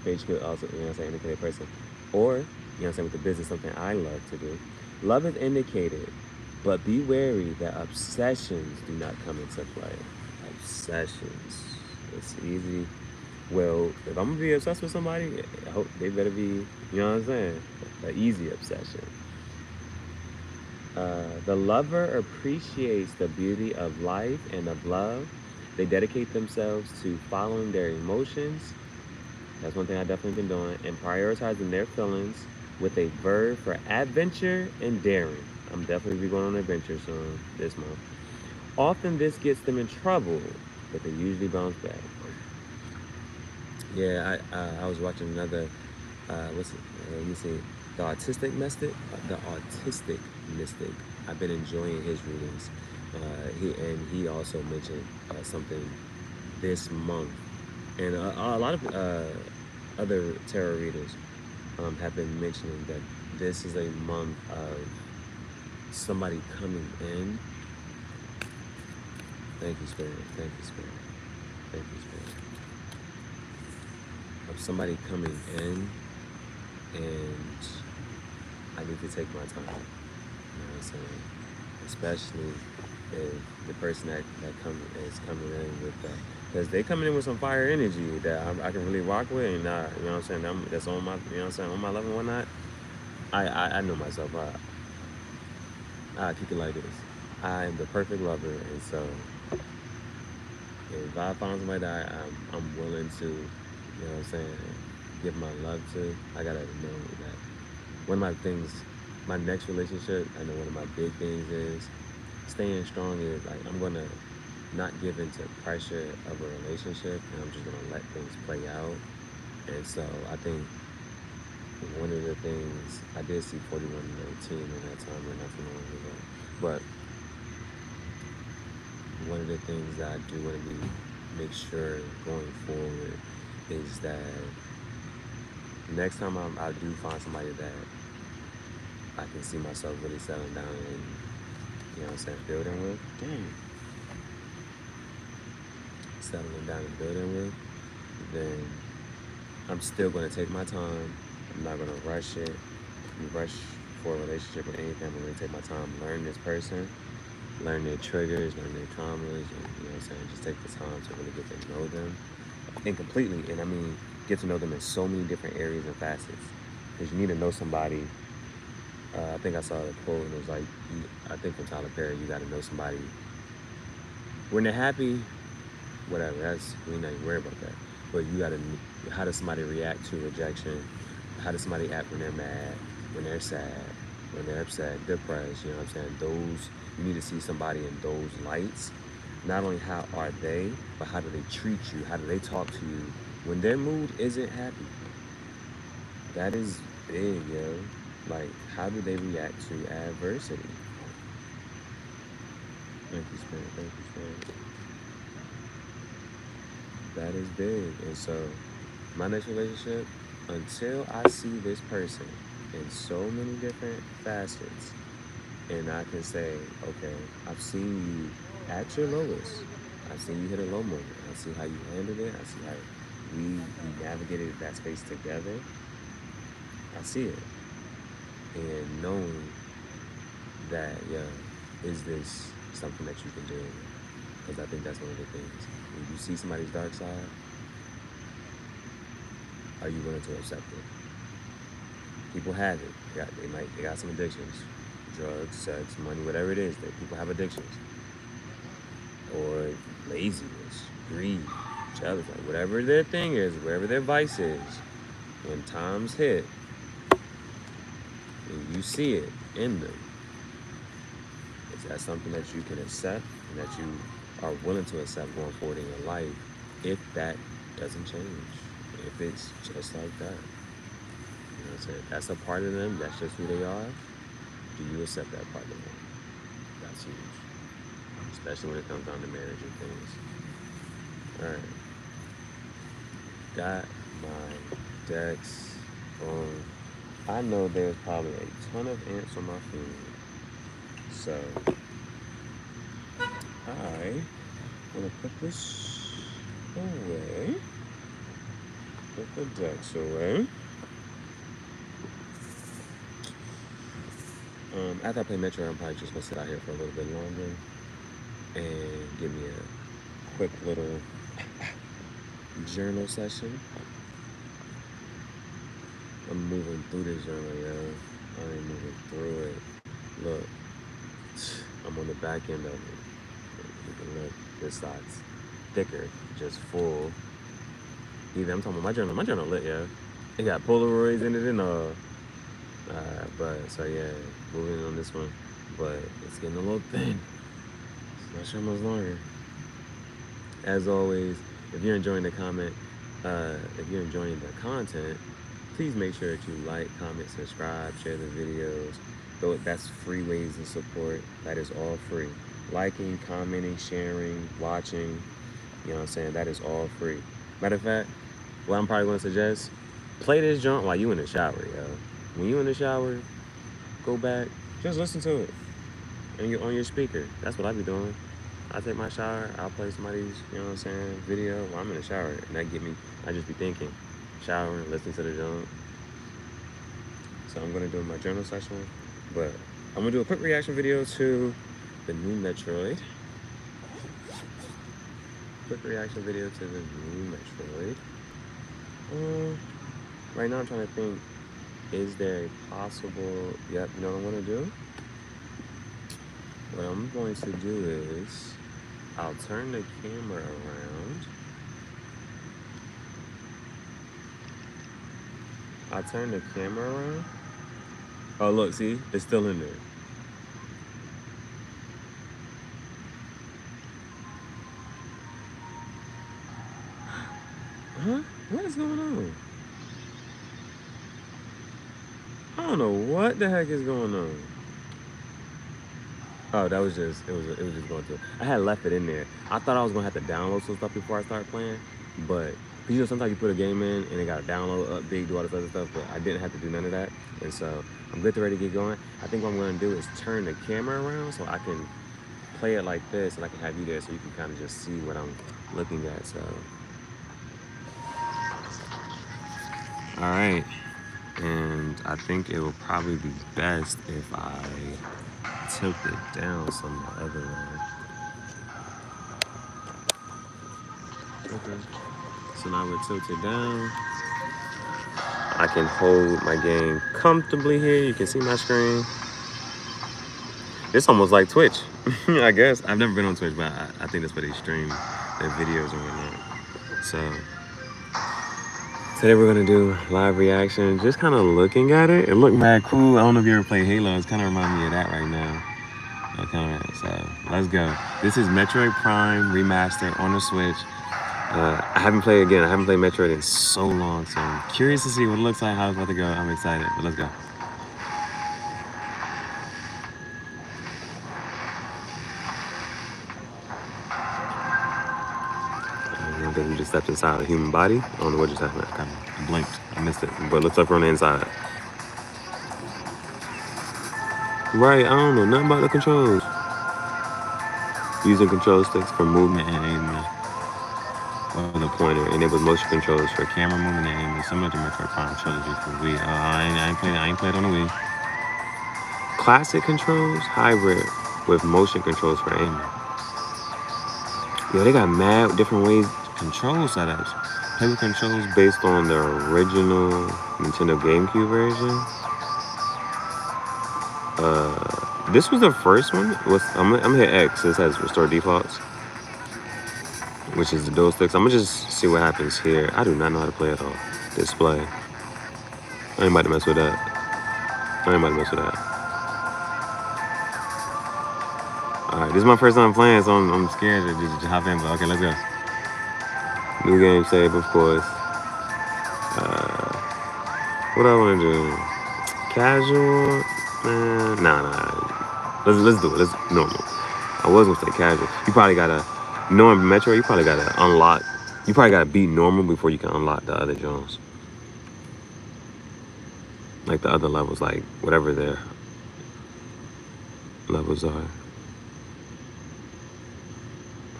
page could also, indicate a person. Or, with the business, something I love to do. Love is indicated But be wary that obsessions do not come into play. Obsessions. It's easy. Well, if I'm gonna be obsessed with somebody, I hope they better be, you know what I'm saying? An easy obsession. The lover appreciates the beauty of life and of love. They dedicate themselves to following their emotions. That's one thing I've definitely been doing. And prioritizing their feelings with a verb for adventure and daring. I'm definitely be going on an adventure soon this month. Often this gets them in trouble, but they usually bounce back. Yeah, I was watching another, what's it, let me see, the autistic mystic. I've been enjoying his readings. He also mentioned something this month, and a lot of other tarot readers have been mentioning that this is a month of somebody coming in. Thank you, Spirit. Thank you, Spirit. Thank you, Spirit. Of somebody coming in, and I need to take my time. You know what I'm saying? Especially if the person that is coming in with that, because they coming in with some fire energy that I can really rock with, and you know what I'm saying? That's on my, you know what I'm saying, on my level and whatnot. I know myself. I keep it like this. I am the perfect lover, and so if I find somebody that I'm willing to, you know what I'm saying, give my love to, I gotta know that one of my things, my next relationship, I know one of my big things is staying strong is like I'm gonna not give into pressure of a relationship, and I'm just gonna let things play out. And so I think one of the things I did see 4119 in that time, or not too long ago, but one of the things that I do want to make sure going forward is that next time I do find somebody that I can see myself really settling down and, you know what I'm saying, building with, settling down and building with, then I'm still going to take my time. I'm not going to rush it. Rush for a relationship with anything. I'm going to take my time, learn this person, learn their triggers, learn their traumas, and, you know what I'm saying, just take the time to really get to know them. And completely, and I mean, get to know them in so many different areas and facets. Because you need to know somebody. I think I saw a quote, and it was like, I think from Tyler Perry, you got to know somebody when they're happy, whatever, we ain't even worry about that. But you got to, how does somebody react to rejection? How does somebody act when they're mad, when they're sad, when they're upset, depressed, you know what I'm saying? You need to see somebody in those lights. Not only how are they, but how do they treat you? How do they talk to you when their mood isn't happy? That is big, yo. Like, how do they react to adversity? Thank you, Spirit. Thank you, Spirit. That is big. And so, my next relationship, until I see this person in so many different facets, and I can say, okay, I've seen you at your lowest. I've seen you hit a low moment. I see how you handled it. I see how we navigated that space together. I see it. And knowing that, yeah, is this something that you can do? Because I think that's one of the things. When you see somebody's dark side, are you willing to accept it? People have it. They got some addictions. Drugs, sex, money, whatever it is. That people have addictions. Or laziness, greed, jealousy, whatever their thing is, whatever their vice is. When times hit, and you see it in them, is that something that you can accept and that you are willing to accept going forward in your life if that doesn't change? If it's just like that. You know what I'm saying? If that's a part of them, that's just who they are. Do you accept that part of them? That's huge. Especially when it comes down to marriage and things. Alright. Got my decks on. I know there's probably a ton of ants on my food. So I want to put this away. Put the decks away. After I play Metroid, I'm probably just gonna sit out here for a little bit longer and give me a quick little journal session. I'm moving through this journal, yo. I ain't moving through it. Look, I'm on the back end of it. You can look, this side's thicker, just full. Even I'm talking about my journal lit, yo. It got Polaroids in it and all. But so yeah, moving on this one. But it's getting a little thin. It's not sure much longer. As always, if you're enjoying the content, please make sure that you like, comment, subscribe, share the videos. That's free ways to support. That is all free. Liking, commenting, sharing, watching, you know what I'm saying? That is all free. Matter of fact, what I'm probably gonna suggest, play this joint while you in the shower, yo. When you in the shower, go back, just listen to it. And you're on your speaker. That's what I be doing. I take my shower, I'll play somebody's, you know what I'm saying, video while I'm in the shower. And that get me, I just be thinking, showering, listening to the joint. So I'm gonna do my journal session. But I'm gonna do a quick reaction video to the new Metroid. Quick reaction video to the new Metroid. Right now I'm trying to think, is there a possible, yep, you know what I'm gonna do? What I'm going to do is, I'll turn the camera around. I'll turn the camera around. Oh look, see, it's still in there. Huh? What is going on? I don't know what the heck is going on. Oh, that was just, it was just going through. I had left it in there. I thought I was gonna have to download some stuff before I start playing, but you know, sometimes you put a game in and it got to download, update, do all this other stuff, but I didn't have to do none of that. And so I'm good to ready to get going. I think what I'm gonna do is turn the camera around so I can play it like this and I can have you there so you can kind of just see what I'm looking at, so. All right, and I think it will probably be best if I tilt it down some other way. Okay, so now we're tilted down. I can hold my game comfortably here. You can see my screen. It's almost like Twitch, I guess. I've never been on Twitch, but I think that's where they stream their videos and whatnot. So today we're gonna do live reaction, just kind of looking at it. It looked mad cool. I don't know if you ever played Halo. It's kind of reminding me of that right now. So let's go. This is Metroid Prime Remastered on the Switch. I haven't played Metroid in so long, so I'm curious to see what it looks like, how it's about to go. I'm excited, but let's go. I think we just stepped inside a human body. I don't know what just happened. I kind of blinked. I missed it, but it looks like we're on the inside. Right, I don't know nothing about the controls. Using control sticks for movement and aiming. Or the pointer, enables motion controls for camera movement and aiming, similar to Metroid Prime Trilogy for Wii. I ain't played on the Wii. Classic controls, hybrid with motion controls for aiming. Yo, they got mad different ways, control setups. Play with controls based on the original Nintendo GameCube version. This was the first one. I'm gonna hit X. This has restore defaults, which is the dual sticks. I'm gonna just see what happens here. I do not know how to play at all. Display. I ain't about to mess with that. Alright, this is my first time playing, so I'm scared to just hop in, but okay, let's go. New game save, of course. What do I want to do? Casual? Nah. Let's do it. Let's normal. I was gonna say casual. You probably gotta, knowing Metro, you probably gotta unlock. You probably gotta beat normal before you can unlock the other Jones. Like the other levels, like whatever their levels are.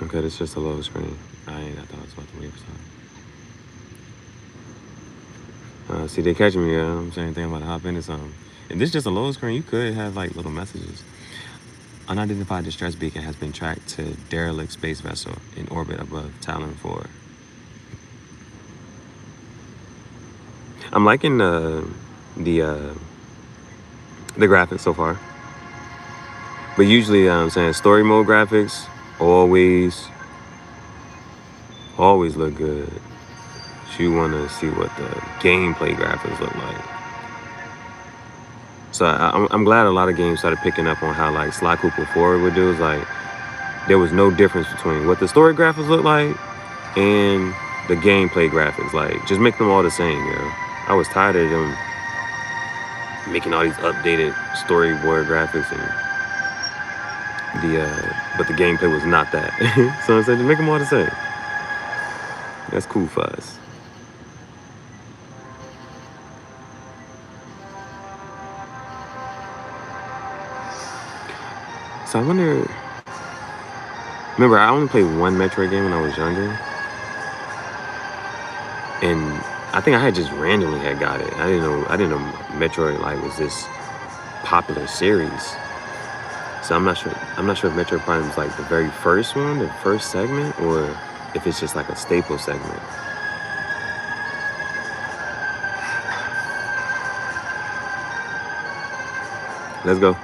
Okay, it's just a load screen. I thought I was about to wait for something. See, they catching me, I'm saying, I'm about to hop into something. And this is just a load screen. You could have like little messages. Unidentified distress beacon has been tracked to derelict space vessel in orbit above Talon 4. I'm liking the graphics so far. But usually, I'm saying story mode graphics always look good. So you want to see what the gameplay graphics look like. So I'm glad a lot of games started picking up on how like Sly Cooper 4 would do. Is like there was no difference between what the story graphics look like and the gameplay graphics. Like just make them all the same, yo. I was tired of them making all these updated storyboard graphics and but the gameplay was not that. So I said, just make them all the same. That's cool for us. So I wonder. Remember, I only played one Metroid game when I was younger, and I think I had just randomly had got it. I didn't know Metroid like was this popular series. So I'm not sure if Metroid Prime is like the very first one, the first segment, or if it's just like a staple segment. Let's go.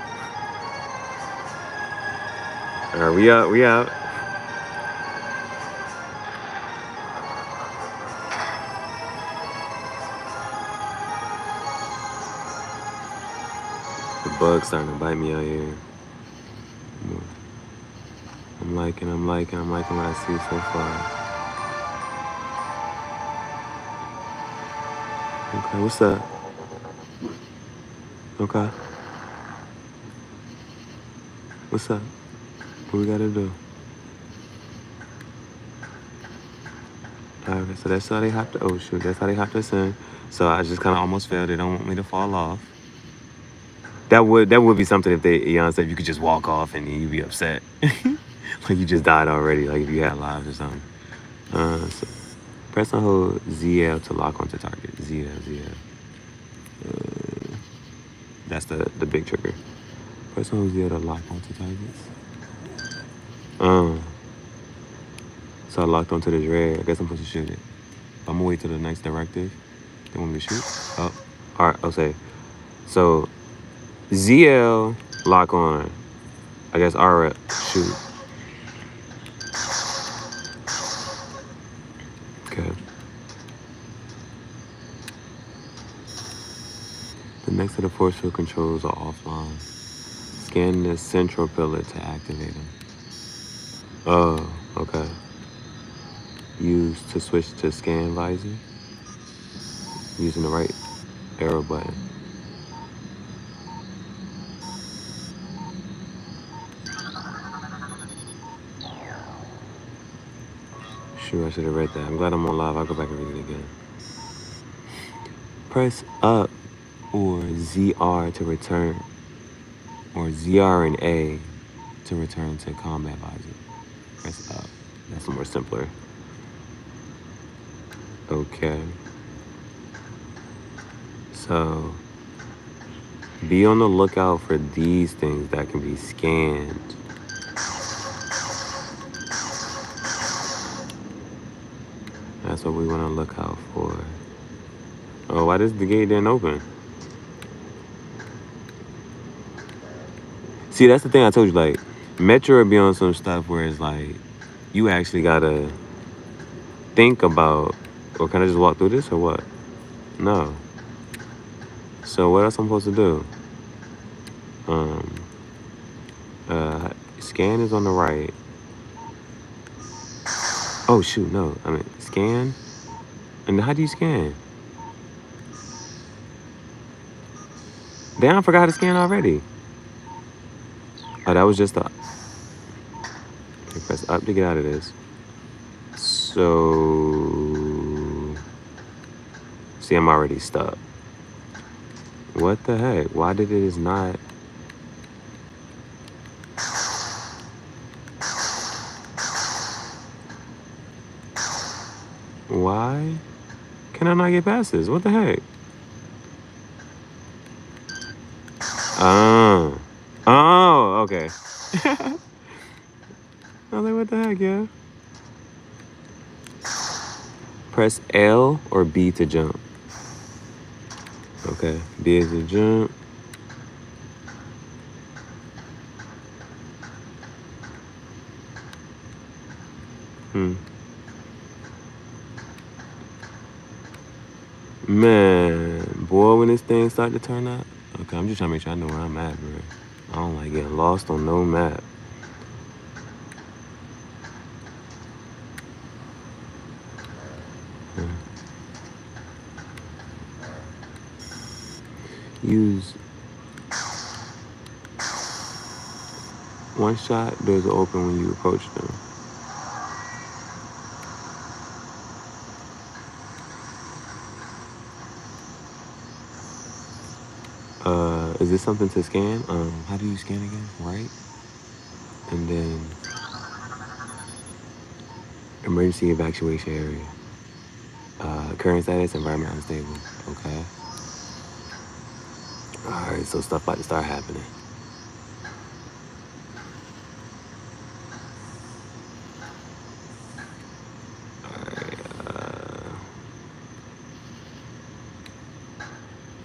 All right, we out. The bug's starting to bite me out here. I'm liking what I see so far. Okay, what's up? Okay. What's up? What we gotta do? Alright, so that's how they have to, oh shoot, that's how they have to send. So I just kind of almost failed. They don't want me to fall off. That would be something if they, you know, said you could just walk off and you'd be upset. Like you just died already, like if you had lives or something. So press and hold ZL to lock onto target. ZL. That's the big trigger. Press and hold ZL to lock onto targets. So I locked onto this red. I guess I'm supposed to shoot it. I'm gonna wait till the next directive. They want me to shoot? Oh, all right, I'll say. So ZL lock on. I guess R shoot. Okay. The next to the force field controls are offline. Scan the central pillar to activate them. Oh, okay. Use to switch to scan visor. Using the right arrow button. Sure, I should have read that. I'm glad I'm on live. I'll go back and read it again. Press up or ZR to return, or ZR and A to return to combat visor. Press up. That's more simpler. Okay. So be on the lookout for these things that can be scanned. That's what we want to look out for. Oh, why does the gate didn't open? See, that's the thing I told you, like, Metroid be on some stuff where it's like, you actually gotta think about, or can I just walk through this or what? No. So what else I'm supposed to do? Scan is on the right. Oh shoot, no. I mean, scan. And how do you scan? Damn, I forgot how to scan already. Oh, that was just a... Okay, press up to get out of this. So... See, I'm already stuck. What the heck? Why did it is not... Why can I not get past this? What the heck? Oh. Oh, okay. I was like, what the heck, yeah? Press L or B to jump. Okay, B is to jump. Man, boy, when this thing start to turn up. Okay, I'm just trying to make sure I know where I'm at, bro. I don't like getting lost on no map. Use one shot, doors will open when you approach them. Is this something to scan? How do you scan again? Right? And then emergency evacuation area. Current status, environment unstable. Okay. Alright, so stuff about to start happening.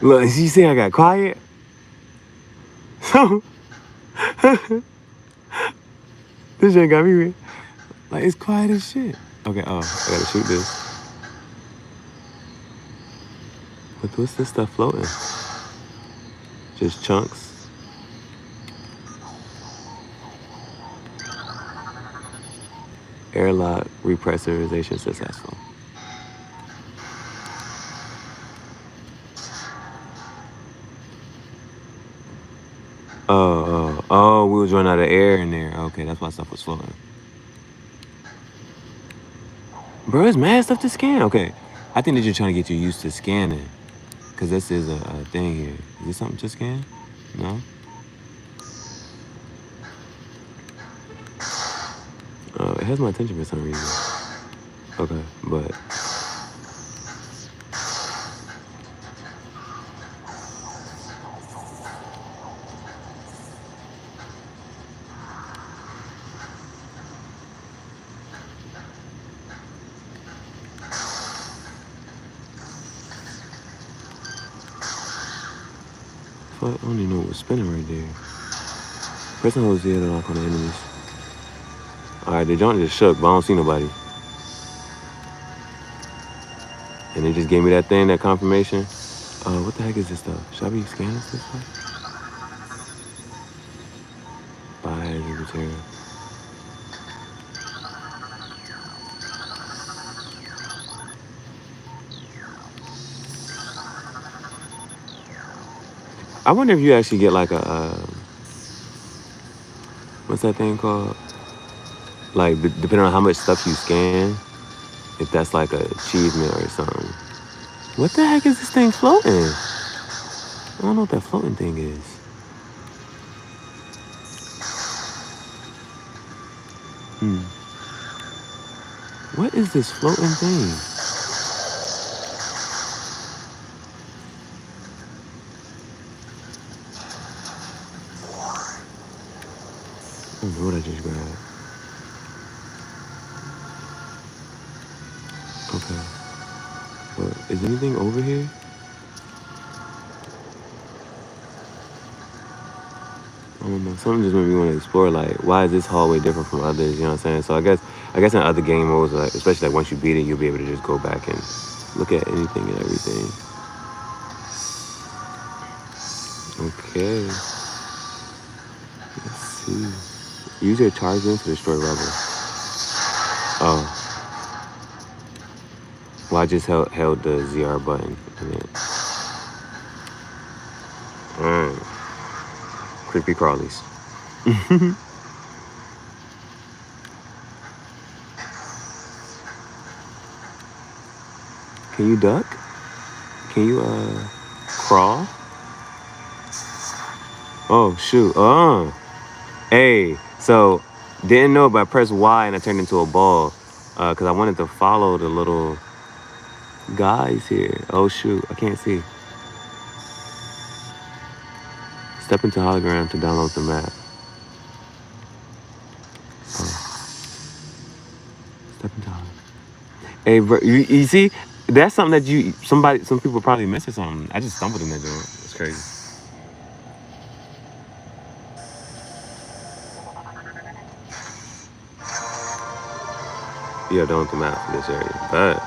Look, you see I got quiet? So, this shit got me like, it's quiet as shit. Okay, oh, I gotta shoot this. What's this stuff floating? Just chunks. Airlock repressurization successful. Oh, we was running out of air in there. Okay, that's why stuff was floating. Bro, it's mad stuff to scan. Okay, I think they're just trying to get you used to scanning. Because this is a thing here. Is this something to scan? No? It has my attention for some reason. Okay, but... I don't even know what was spinning right there. Press and hold Z to lock on the enemies. Alright, the joint just shook, but I don't see nobody. And they just gave me that thing, that confirmation. What the heck is this stuff? Should I be scanning this stuff? Biohazard material. I wonder if you actually get like a, what's that thing called? Like, depending on how much stuff you scan, if that's like an achievement or something. What the heck is this thing floating? I don't know what that floating thing is. What is this floating thing? I don't know what I just grabbed. Okay. But is anything over here? I don't know. Something just made me want to explore, like, why is this hallway different from others? You know what I'm saying? So I guess in other game modes, like, especially like once you beat it, you'll be able to just go back and look at anything and everything. Okay. Let's see. Use your charge gun to destroy rubble. Oh. Well, I just held the ZR button. Creepy crawlies. Can you duck? Can you crawl? Oh shoot. Hey, so didn't know, but I pressed Y and I turned into a ball. Cause I wanted to follow the little guys here. Oh shoot, I can't see. Step into hologram to download the map. Step into hologram. Hey, bro, you see, that's something that some people probably missing something. I just stumbled in that joint. It's crazy. Yeah, download the map for this area, but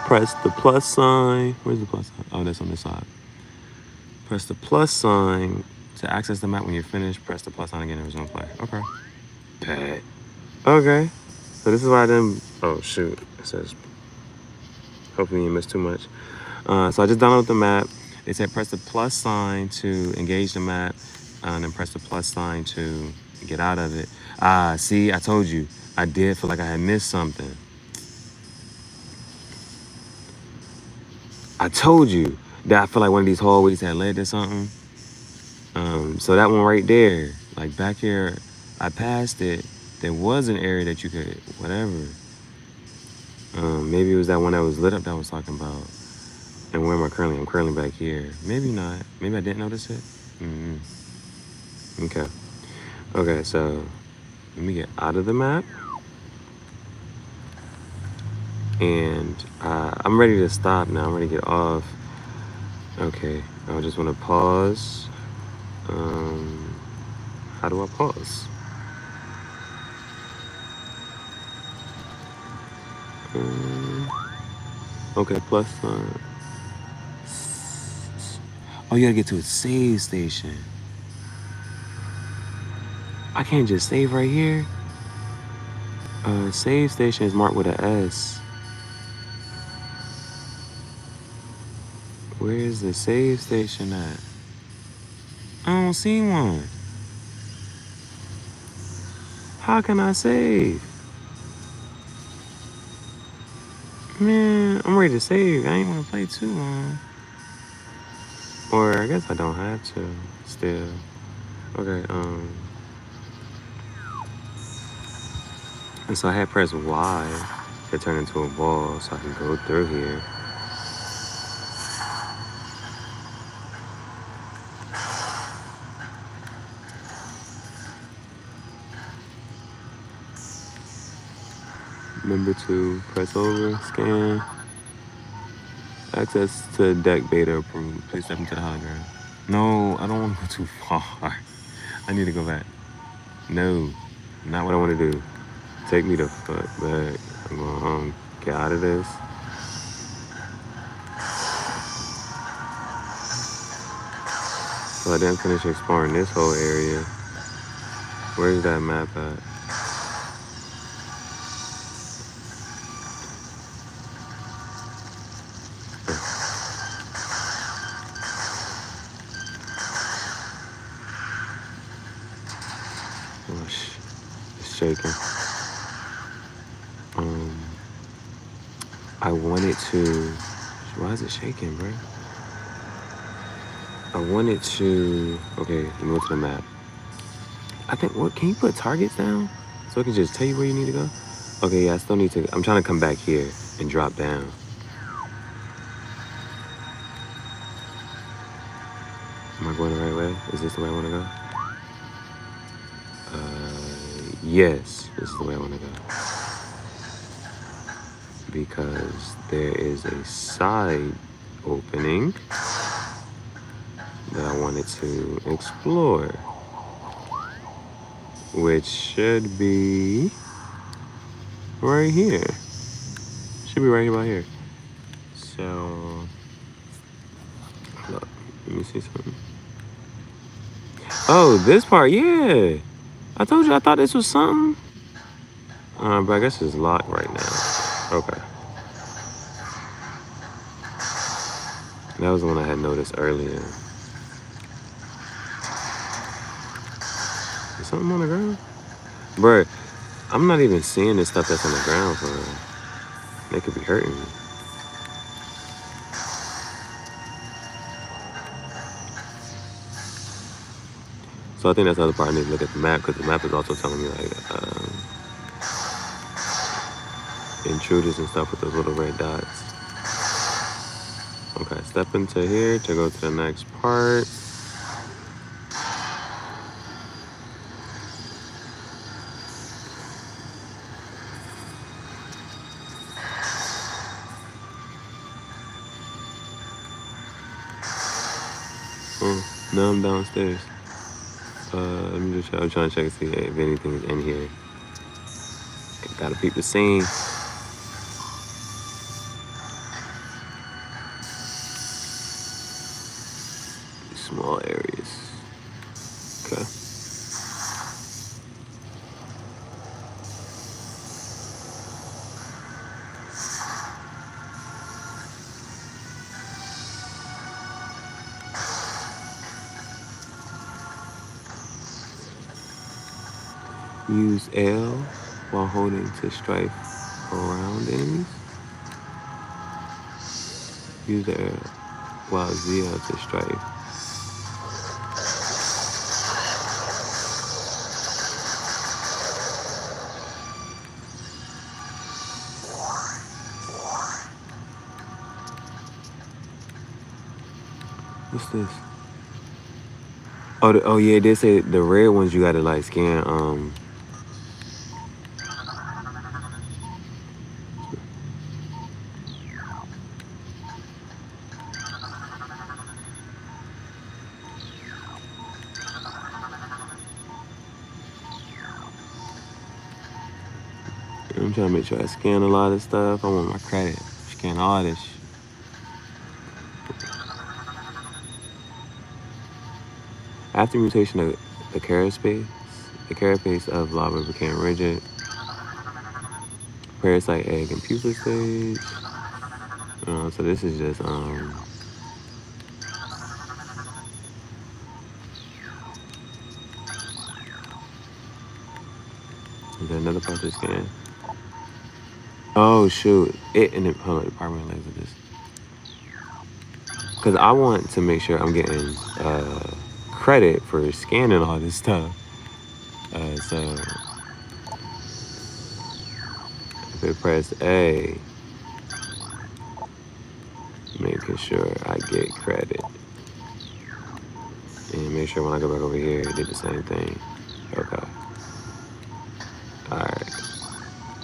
press the plus sign. Where's the plus sign? Oh, that's on this side. Press the plus sign to access the map. When you're finished, press the plus sign again and resume play. Okay. Bad. Okay. So this is why I didn't. Oh shoot! It says. Hopefully you missed too much. So I just downloaded the map. It said press the plus sign to engage the map, and then press the plus sign to get out of it. See, I told you. I did feel like I had missed something. I told you that I feel like one of these hallways had led to something. So that one right there, like back here, I passed it. There was an area that you could, whatever. Maybe it was that one that was lit up that I was talking about. And where am I currently? I'm currently back here. Maybe not. Maybe I didn't notice it. Okay. Okay, so let me get out of the map. And I'm ready to stop now. I'm ready to get off. Okay, I just want to pause. How do I pause? Okay, plus sign. Oh, you gotta get to a save station. I can't just save right here. Save station is marked with an S. Where is the save station at? I don't see one. How can I save? Man, I'm ready to save. I ain't wanna play too long. Or I guess I don't have to still. Okay, and so I had pressed Y to turn into a ball so I can go through here. Remember to press over, scan. Access to deck beta approved. Please step into the hologram. No, I don't want to go too far. I need to go back. No, not what I want to do. Take me the fuck back. I'm gonna get out of this. So I didn't finish exploring this whole area. Where's that map at? Oh, it's shaking. I wanted to. Why is it shaking, bro? I wanted to. Okay, let me go to the map. I think. What? Can you put targets down so I can just tell you where you need to go? Okay, yeah. I still need to. I'm trying to come back here and drop down. Am I going the right way? Is this the way I want to go? Yes, this is the way I want to go. Because there is a side opening that I wanted to explore, which should be right here. Should be right about here. So, look, let me see something. Oh, this part, yeah. I told you I thought this was something. But I guess it's locked right now. Okay. That was the one I had noticed earlier. Is something on the ground? Bruh, I'm not even seeing this stuff that's on the ground for real. They could be hurting me. So I think that's the other part. I need to look at the map, because the map is also telling me like intruders and stuff with those little red dots. Okay, step into here to go to the next part. Oh, now I'm downstairs. Let me just. I'm trying to check and see if anything is in here. Gotta peep the scene. Small areas. Okay. Use L while holding to strike around enemies. Use the L while ZL to strike. What's this? Oh yeah, they say the red ones you gotta like scan. I'm trying to make sure I scan a lot of stuff. I want my credit. Scan all this. After mutation of the carapace of lava became rigid. Parasite egg and pupa stage. So this is just is there another part to scan? Oh shoot! Hold on, department laser this. Cause I want to make sure I'm getting credit for scanning all this stuff. So if I press A, making sure I get credit. And make sure when I go back over here, it did the same thing. Okay. Alright.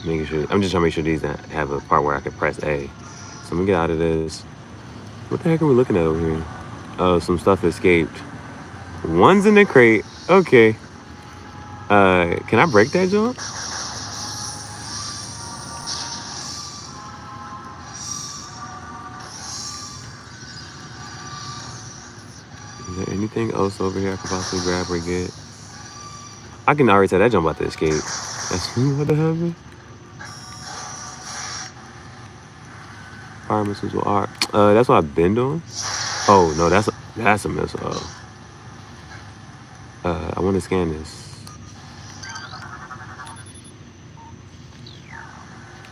Making sure, I'm just trying to make sure these have a part where I can press A. So I'm gonna get out of this. What the heck are we looking at over here? Oh, some stuff escaped. One's in the crate. Okay. Can I break that jump? Is there anything else over here I could possibly grab or get? I can already tell that jump about to escape. That's what the hell? Fire missiles will arc. That's what I've been doing. Oh no, that's a missile. I want to scan this.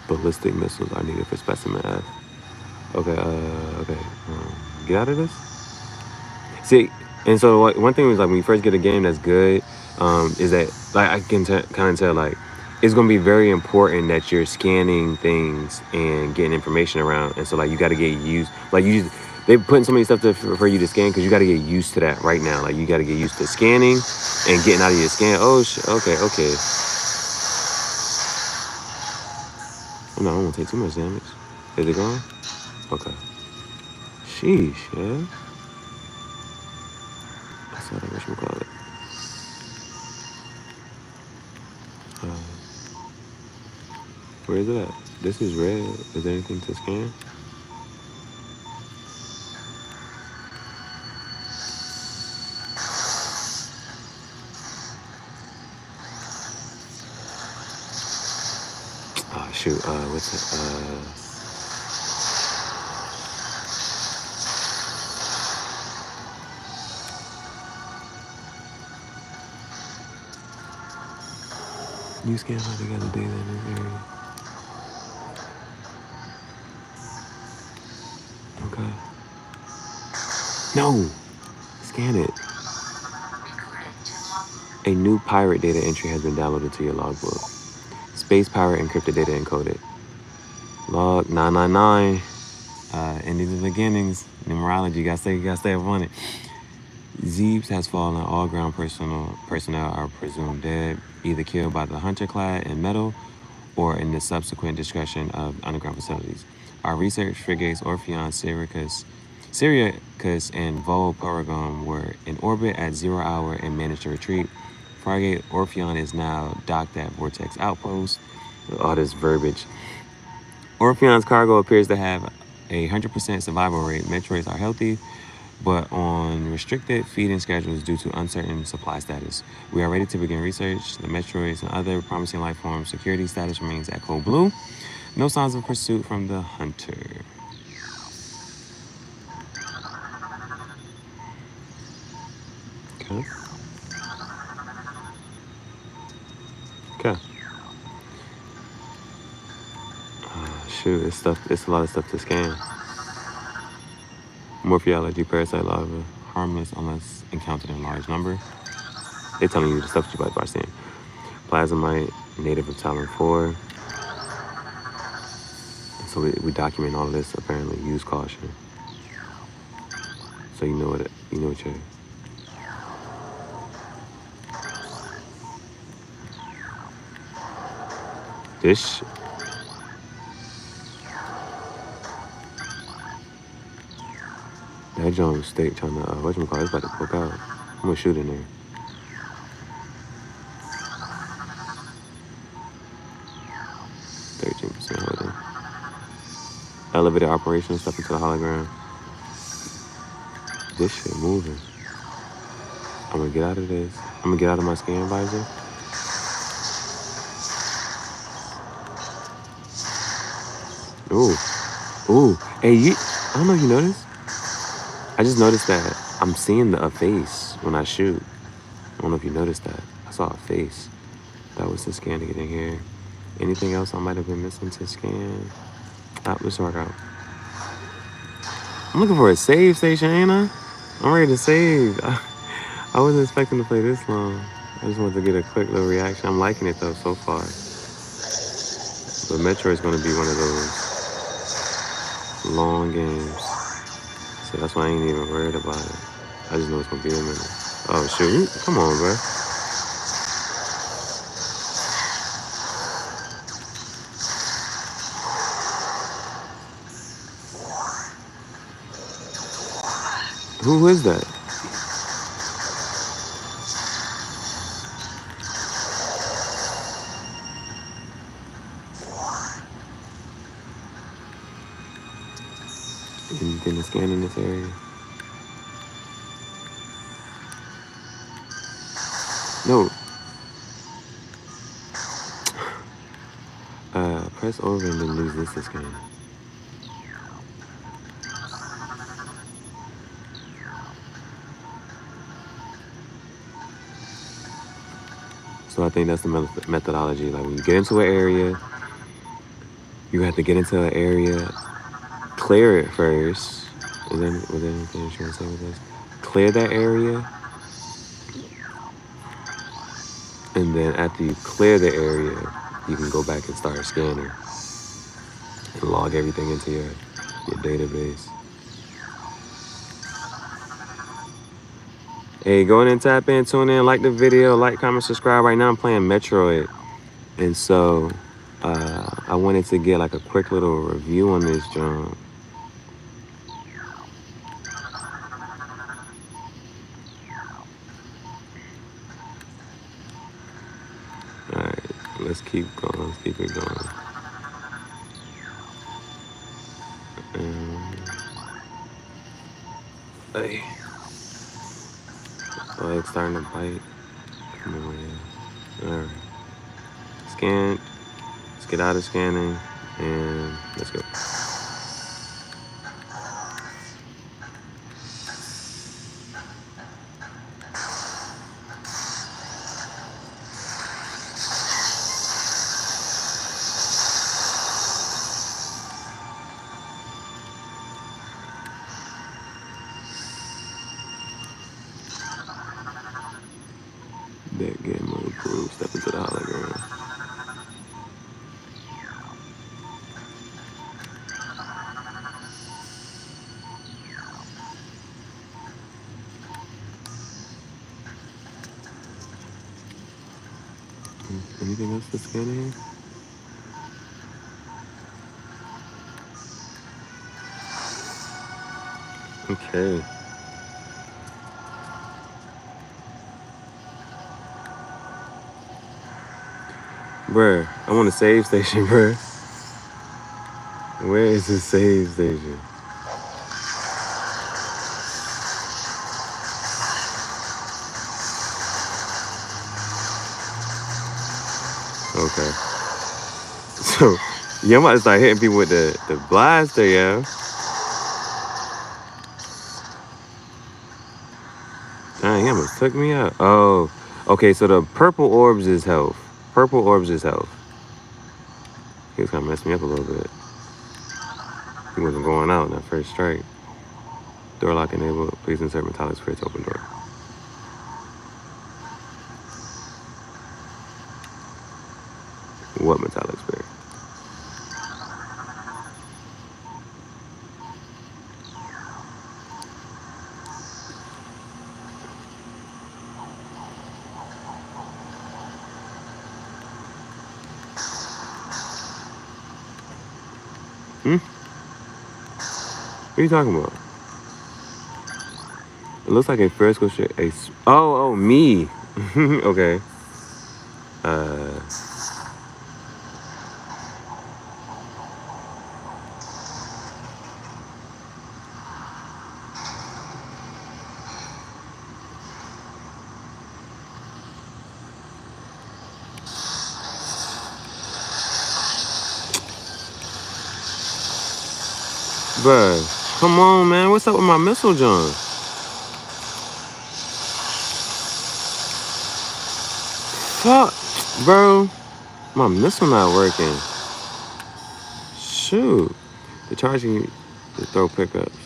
Ballistic missiles are needed for specimen F. Okay. Okay. Get out of this. See, and so one thing is like when you first get a game that's good, is that like I can kind of tell like it's gonna be very important that you're scanning things and getting information around, and so like you got to get used. Like they're putting so many stuff for you to scan because you got to get used to that right now. Like you got to get used to scanning and getting out of your scan. Oh, okay. Oh, no, I don't want to take too much damage. Is it gone? Okay. Sheesh, yeah. That's what I wish we call it. Where is it at? This is red. Is there anything to scan? Oh shoot, what's it? You scan how they gotta do that in this area. Okay. No! Scan it. A new pirate data entry has been downloaded to your logbook. Space pirate encrypted data encoded. Log 999. Endings and beginnings. Numerology. You gotta stay up on it. Zeebs has fallen. All ground personnel are presumed dead, either killed by the hunter clad in metal or in the subsequent destruction of underground facilities. Our research frigates Orpheon, Syracuse, Sirius and Volparagon were in orbit at 0 hour and managed to retreat. Frigate Orpheon is now docked at Vortex Outpost. All this verbiage. Orpheon's cargo appears to have a 100% survival rate. Metroids are healthy, but on restricted feeding schedules due to uncertain supply status. We are ready to begin research. The Metroids and other promising life forms. Security status remains at Code Blue. No signs of pursuit from the hunter. Okay. Okay. Shoot, it's a lot of stuff to scan. Morpheology, parasite larvae, harmless unless encountered in large number. They're telling you the stuff that you about to seeing. Plasmite, native of Talon 4. So we document all of this. Apparently, use caution. So you know what you're. This. That John State trying to whatchamacallit, it's about to poke out. I'm gonna shoot in there. Holding. Elevator operation, step into the hologram. This shit moving. I'm gonna get out of this. I'm gonna get out of my scan visor. Ooh. Ooh. Hey, I don't know if you noticed. I just noticed that I'm seeing a face when I shoot. I don't know if you noticed that. I saw a face. That was the scan to get in here. Anything else I might have been missing to scan? Let's work out. I'm looking for a save station, ain't I? I'm ready to save. I wasn't expecting to play this long. I just wanted to get a quick little reaction. I'm liking it though so far. But Metroid is going to be one of those long games. So that's why I ain't even worried about it. I just know it's going to be a minute. Oh, shoot. Come on, bro. Who is that? Anything to scan in this area? No. Press over and then lose this to scan. So I think that's the methodology. Like when you get into an area, you have to get into an area, clear it first. Was there anything you're trying to say with this? Clear that area. And then after you clear the area, you can go back and start scanning and log everything into your database. Hey, go in and tap in, tune in, like the video, like, comment, subscribe. Right now I'm playing Metroid. And so I wanted to get like a quick little review on this jump. Alright, let's keep going, let's keep it going. Hey. Leg starting to bite. Come on, yeah. Alright. Scan. Let's get out of scanning and let's go. That game mode approved. Step into the hologram. Anything else to scan in here? Okay. Bruh, I want a save station, bruh. Where is the save station? Okay. So, yeah, I'm about to start hitting people with the blaster, yeah. Dang, he almost took me out. Oh, okay, so the purple orbs is health. Purple orbs is health. He was kind of messing me up a little bit. He wasn't going out in that first strike. Door lock enabled. Please insert metallic sphere to open door. What metallic sphere? Hmm? What are you talking about? It looks like a first question. Oh, me. Okay. Bruh, come on, man. What's up with my missile jump? Fuck, bro. My missile not working. Shoot. The charging to throw pickups.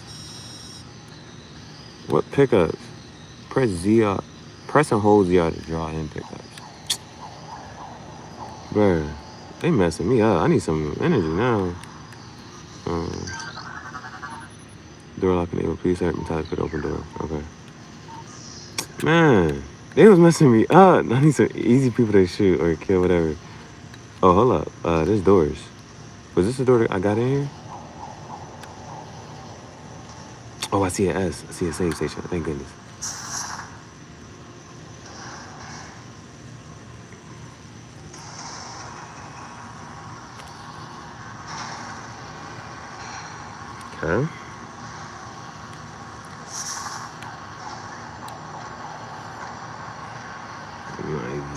What pickups? Press ZR. Press and hold ZR to draw in pickups. Bruh, they messing me up. I need some energy now. Door lock enable. Please set metallic for the open door. Okay. Man, they was messing me up. I need some easy people to shoot or kill, whatever. Oh, hold up. There's doors. Was this the door that I got in here? Oh, I see an S. I see a save station. Thank goodness. Okay.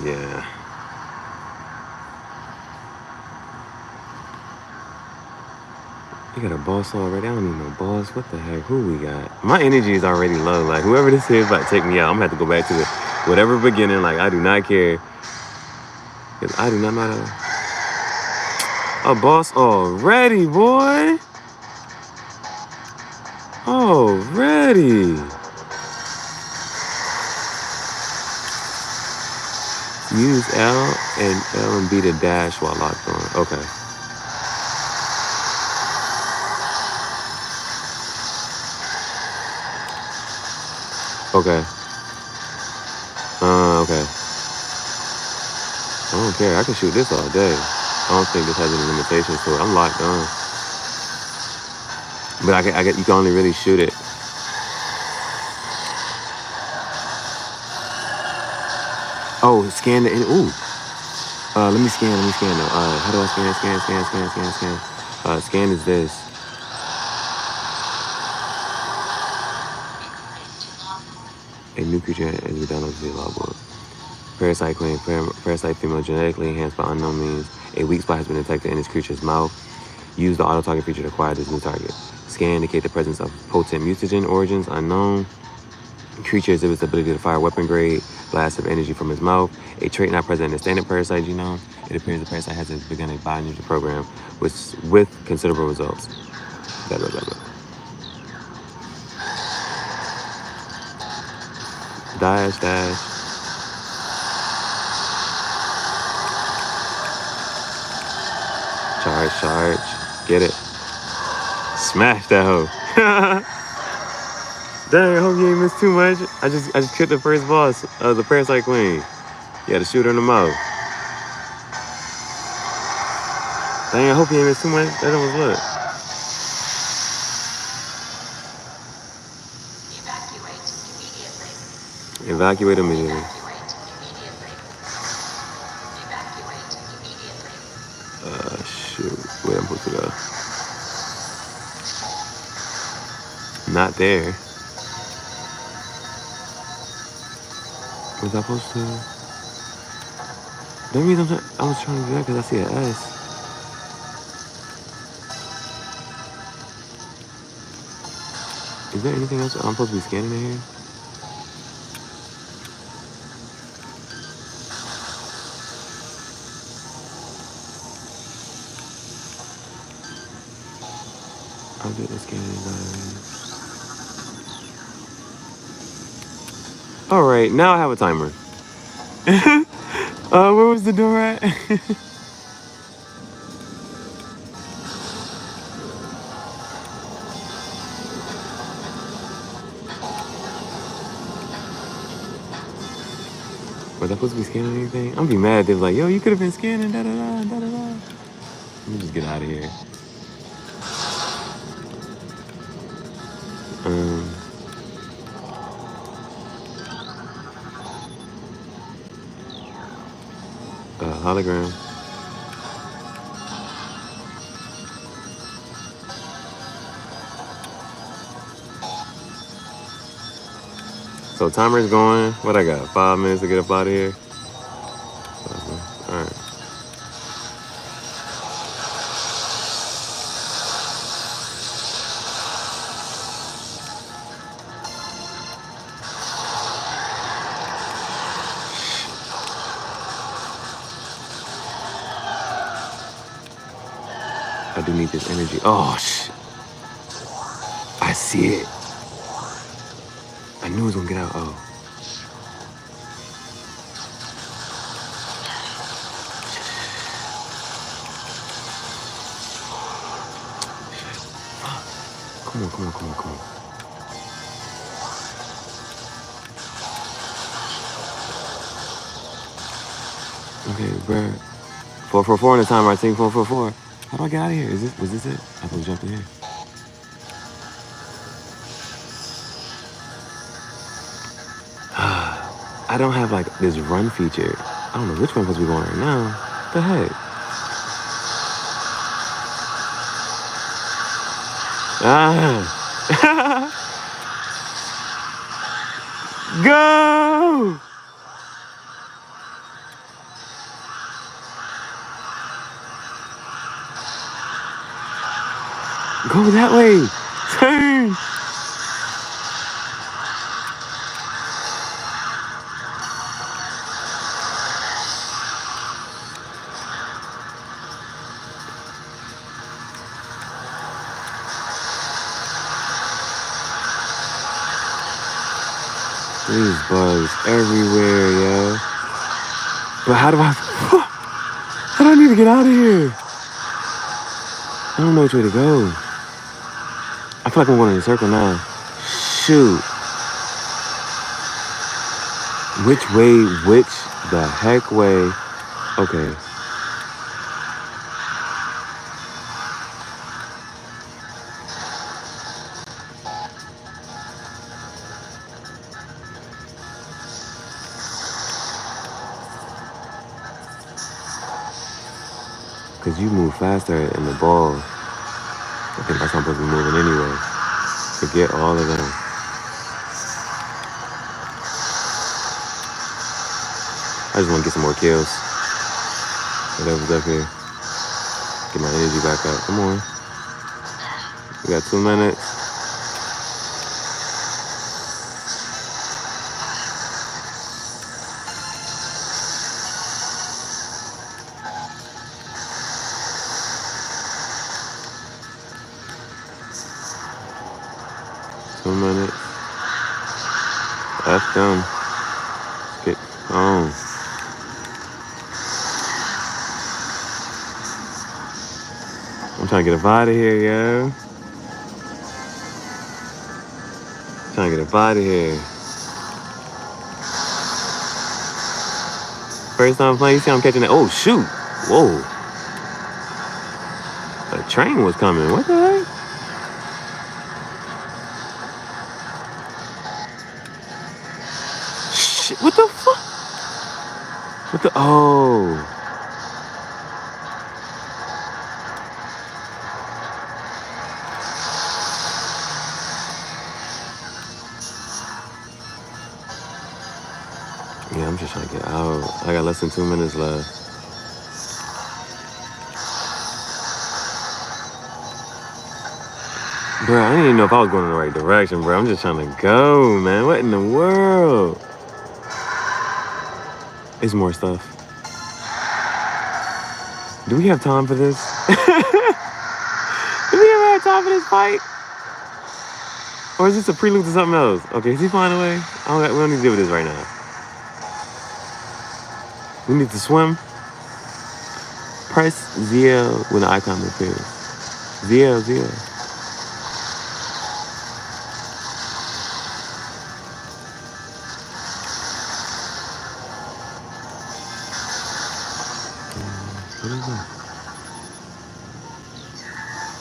Yeah. You got a boss already? I don't need no boss. What the heck? Who we got? My energy is already low. Like, whoever this is about to take me out, I'm going to have to go back to the whatever beginning. Like, I do not care. Because I do not know how to... A boss already, boy. Already. Use L and B to dash while locked on. Okay. Okay. Okay. I don't care. I can shoot this all day. I don't think this has any limitations to it. I'm locked on. But you can only really shoot it. Oh, scan the... Ooh. Let me scan though. How do I scan? Scan is this. A new creature as we download to the logbook. Parasite queen. Parasite female genetically enhanced by unknown means. A weak spot has been detected in this creature's mouth. Use the auto target feature to acquire this new target. Scan indicate the presence of potent mutagen origins unknown. Creature exhibits the ability to fire weapon grade blasts of energy from his mouth. A trait not present in the standard parasite genome. It appears the parasite has begun a bioenergy program with considerable results. Blah, blah, blah, blah. Dash. Charge. Get it. Smash that hoe. Dang, I hope you ain't missed too much. I just killed the first boss of the Parasite Queen. You had to shoot her in the mouth. Dang, I hope you ain't missed too much. That was lit. Evacuate immediately. Shoot. Where I'm supposed to go? Not there. Was I supposed to? The reason I was trying to do that because I see an S. Is there anything else I'm supposed to be scanning in here? I'll do the scanning. All right, now I have a timer. Where was the door at? Was I supposed to be scanning anything? I'm gonna be mad. They're like, yo, you could have been scanning, da da da da da da. Let me just get out of here. Hologram. So timer's going. What I got? 5 minutes to get up out of here. All right. I do need this energy. Oh, shit. I see it. I knew it was gonna get out. Oh. Come on, come on, come on, come on. Okay, bro. 444 in the timer. I think 444. How do I get out of here? Was this it? I thought we jumped in here. I don't have like this run feature. I don't know which one supposed to be going right now. What the heck? Go! Go that way. Turn. These bugs everywhere, yo. But how do I need to get out of here? I don't know which way to go. I feel like I'm going in a circle now. Shoot. Which the heck way? Okay. Because you move faster in the ball. I think that's how I'm supposed to be moving anyway. Forget all of them. I just want to get some more kills. Whatever's up here. Get my energy back up. Come on. We got 2 minutes. F them. Get on. I'm trying to get up out of here, yo. Trying to get up out of here. First time playing, you see I'm catching it. Oh, shoot. Whoa. A train was coming. What the heck? shit? What the fuck? What the? Oh. Yeah, I'm just trying to get out. I got less than 2 minutes left. Bro, I didn't even know if I was going in the right direction, bro. I'm just trying to go, man. What in the world? It's more stuff. Do we have time for this? Do we ever have time for this fight? Or is this a prelude to something else? Okay, is he flying away? We don't need to deal with this right now. We need to swim. Press ZL when the icon appears. ZL. What is that?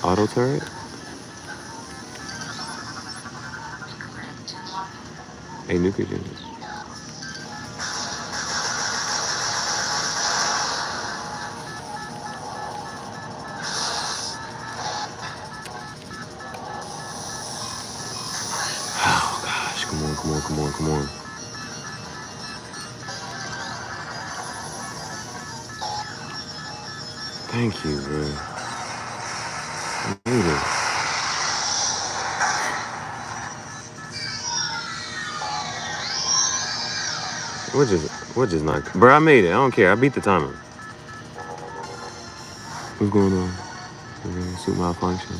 Auto turret? A nuclear unit. Oh gosh, come on. Thank you, bro. I made it. We're just not. Bro, I made it. I don't care. I beat the timer. What's going on? Suit malfunction.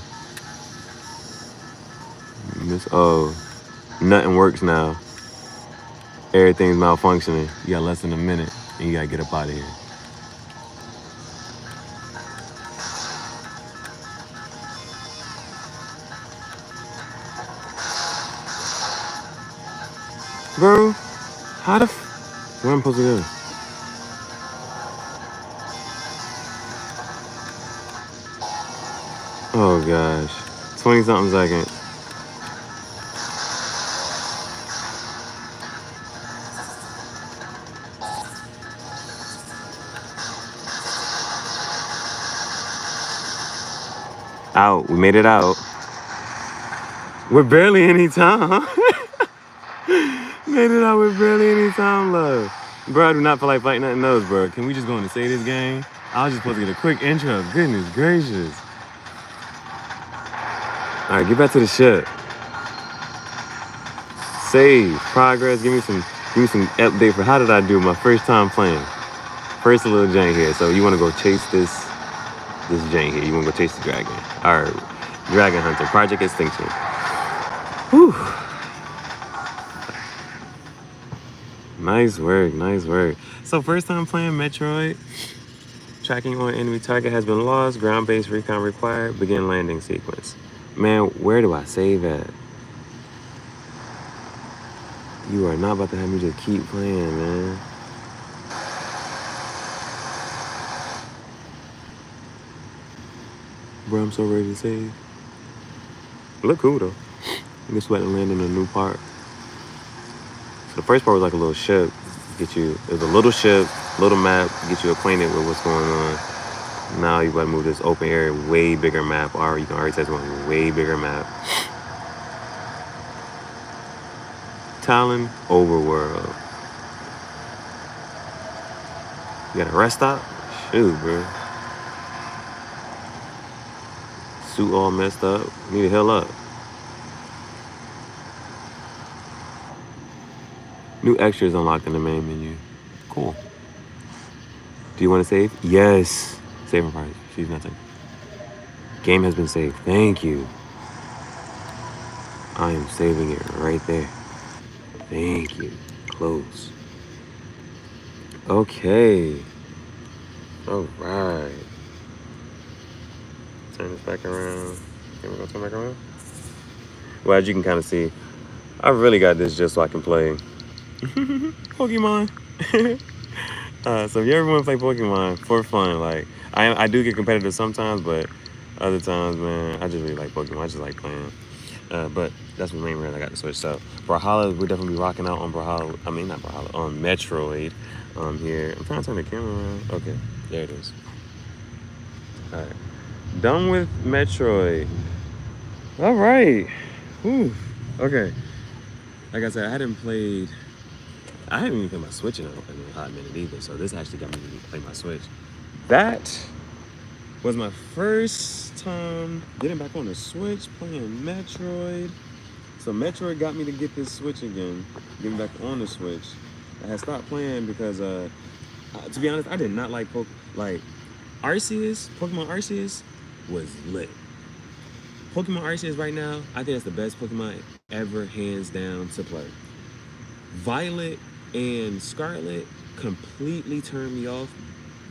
Oh, nothing works now. Everything's malfunctioning. You got less than a minute, and you gotta get up out of here. Bro, how the where am I supposed to go? Oh gosh, 20-something seconds. Out. We made it out. We're barely any time. Made it out with barely any time left. Bro, I do not feel like fighting nothing else, bro. Can we just go in and save this game? I was just supposed to get a quick intro. Goodness gracious. All right, get back to the ship. Save, progress. Give me some update for how did I do my first time playing. First a little jank here. So you want to go chase this jank here. You want to go chase the dragon. All right, Dragon Hunter, Project Extinction. Whew. Nice work. So first time playing Metroid. Tracking on enemy target has been lost. Ground-based recon required. Begin landing sequence. Man, where do I save at? You are not about to have me just keep playing, man. Bro, I'm so ready to save. Look cool though. This way to land in a new part. So the first part was like a little ship. It was a little ship, little map, get you acquainted with what's going on. Now you gotta move this open area, way bigger map. Or you can already test one way bigger map. Talon Overworld. You got a rest stop? Shoot, bro. Suit all messed up. Need to heal up. New extras unlocked in the main menu. Cool. Do you want to save? Yes. Saving price. She's nothing. Game has been saved. Thank you. I am saving it right there. Thank you. Close. Okay. All right. Turn this back around. Okay, we're gonna turn back around. Well, as you can kind of see, I really got this just so I can play Pokemon. So if you ever want to play Pokemon for fun, like I do get competitive sometimes, but other times, man, I just really like Pokemon. I just like playing. But That's the main reason I got the Switch. So Brawlhalla, we're definitely rocking out on Brawlhalla. I mean, not Brawlhalla, on Metroid. Here, I'm trying to turn the camera around. Okay, there it is. All right, done with Metroid. All right. Whew. Okay. Like I said, I haven't even played my Switch in a hot minute either. So this actually got me to play my Switch. That was my first time getting back on the Switch, playing Metroid. So Metroid got me to get this Switch again, getting back on the Switch. I had stopped playing because, to be honest, I did not like Pokemon Arceus was lit. Pokemon Arceus right now, I think that's the best Pokemon ever, hands down, to play. Violet and Scarlet completely turned me off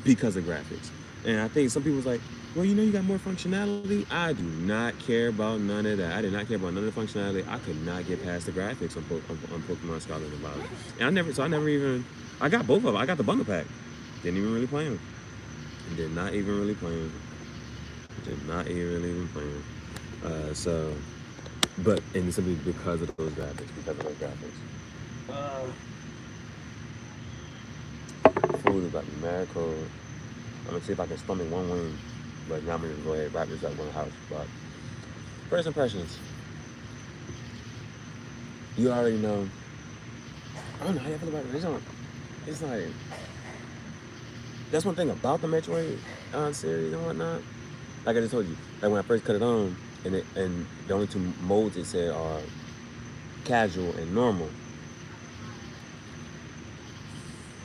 because of graphics. And I think some people was like, well, you got more functionality. I do not care about none of that. I did not care about none of the functionality. I could not get past the graphics on Pokemon Scarlet and Violet. And I got both of them. I got the bundle pack. Didn't even really play them. Did not even really play them. And it's simply because of those graphics. Food is like mad cold. I'm gonna see if I can stomach one wing, but now I'm gonna go ahead and wrap this up in the house. But first impressions, you already know. I don't know how you feel about it. It's like, that's one thing about the Metroid series and whatnot. Like I just told you, like when I first cut it on, and the only two modes it said are casual and normal.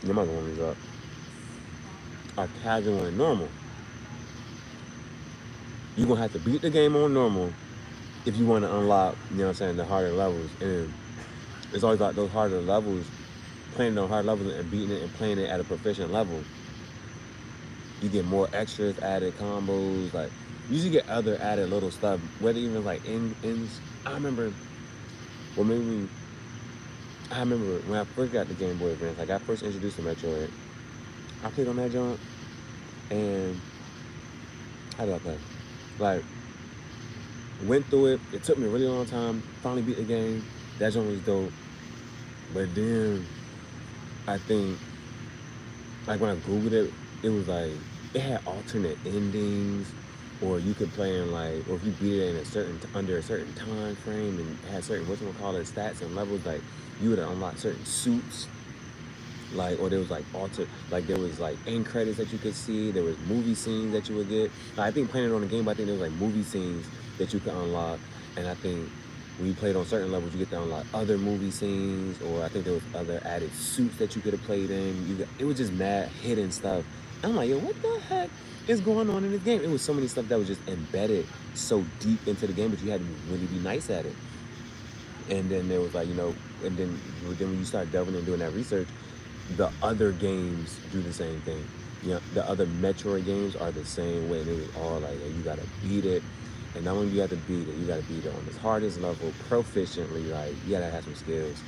Your mother warm these up. Are casual and normal. You're gonna have to beat the game on normal if you want to unlock, the harder levels. And it's always like those harder levels, playing on hard levels and beating it and playing it at a proficient level. You get more extras, added combos, like you usually get other added little stuff, whether even like I remember when I first got the Game Boy Advance, like I first introduced to Metroid, I played on that joint, and how did I play? Like, went through it. It took me a really long time. Finally beat the game. That joint was dope. But then, I think, like when I Googled it, it was like, it had alternate endings, or you could play in like, or if you beat it in under a certain time frame and had certain, stats and levels, like you would unlock certain suits. Like, or there was like there was like end credits that you could see. There was movie scenes that you would get. I think playing it on the game, I think there was like movie scenes that you could unlock. And I think when you played on certain levels, you get to unlock other movie scenes, or I think there was other added suits that you could have played in. It was just mad hidden stuff. I'm like, yo, what the heck is going on in this game? It was so many stuff that was just embedded so deep into the game, but you had to really be nice at it. And then there was like, and then when you start delving and doing that research, the other games do the same thing. The other Metroid games are the same way. And it was all like, you gotta beat it. And not only you have to beat it, you gotta beat it on this hardest level, proficiently. Like, you gotta have some skills.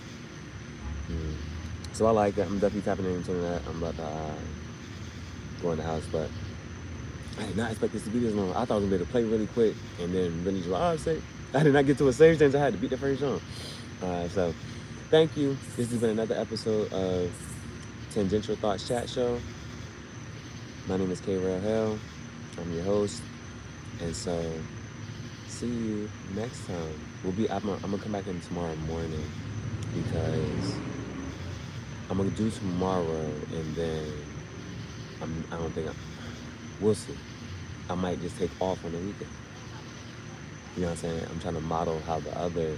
So I like that. I'm definitely tapping into that. I'm about to go in the house, but I did not expect this to be this long. I thought I was gonna be able to play really quick and then really just I did not get to a save change. I had to beat the first one. So thank you. This has been another episode of Tangential Thoughts Chat Show. My name is K. Rail Hell. I'm your host. And so, see you next time. I'm gonna come back in tomorrow morning because I'm gonna do tomorrow, and then we'll see. I might just take off on the weekend. You know what I'm saying? I'm trying to model how the other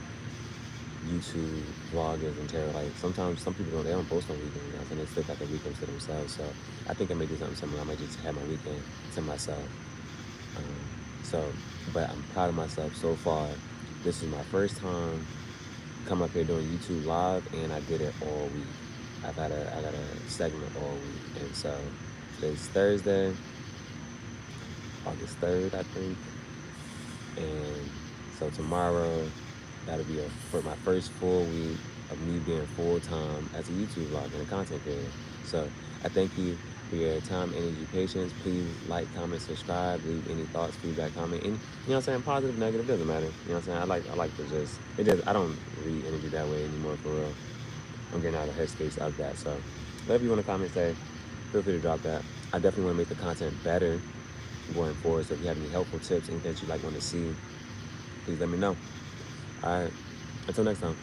YouTube vloggers and terror, like sometimes some people they don't post on weekends, you know what I'm saying? They still got their weekends to themselves. So I think I may do something similar. I might just have my weekend to myself. But I'm proud of myself so far. This is my first time come up here doing YouTube live, and I did it all week. I got a segment all week, and so today's Thursday, August 3rd, I think, and so tomorrow that'll be for my first full week of me being full-time as a YouTube vlogger and a content creator. So I thank you for your time, energy, patience. Please like, comment, subscribe, leave any thoughts, feedback, comment, any, you know what I'm saying, positive, negative, doesn't matter. You know what I'm saying? I like to just, it just, I don't read energy that way anymore, for real. I'm getting out of headspace of that. So whatever you want to comment, say, feel free to drop that. I definitely want to make the content better going forward. So if you have any helpful tips, anything that you like want to see, please let me know. All right. Until next time.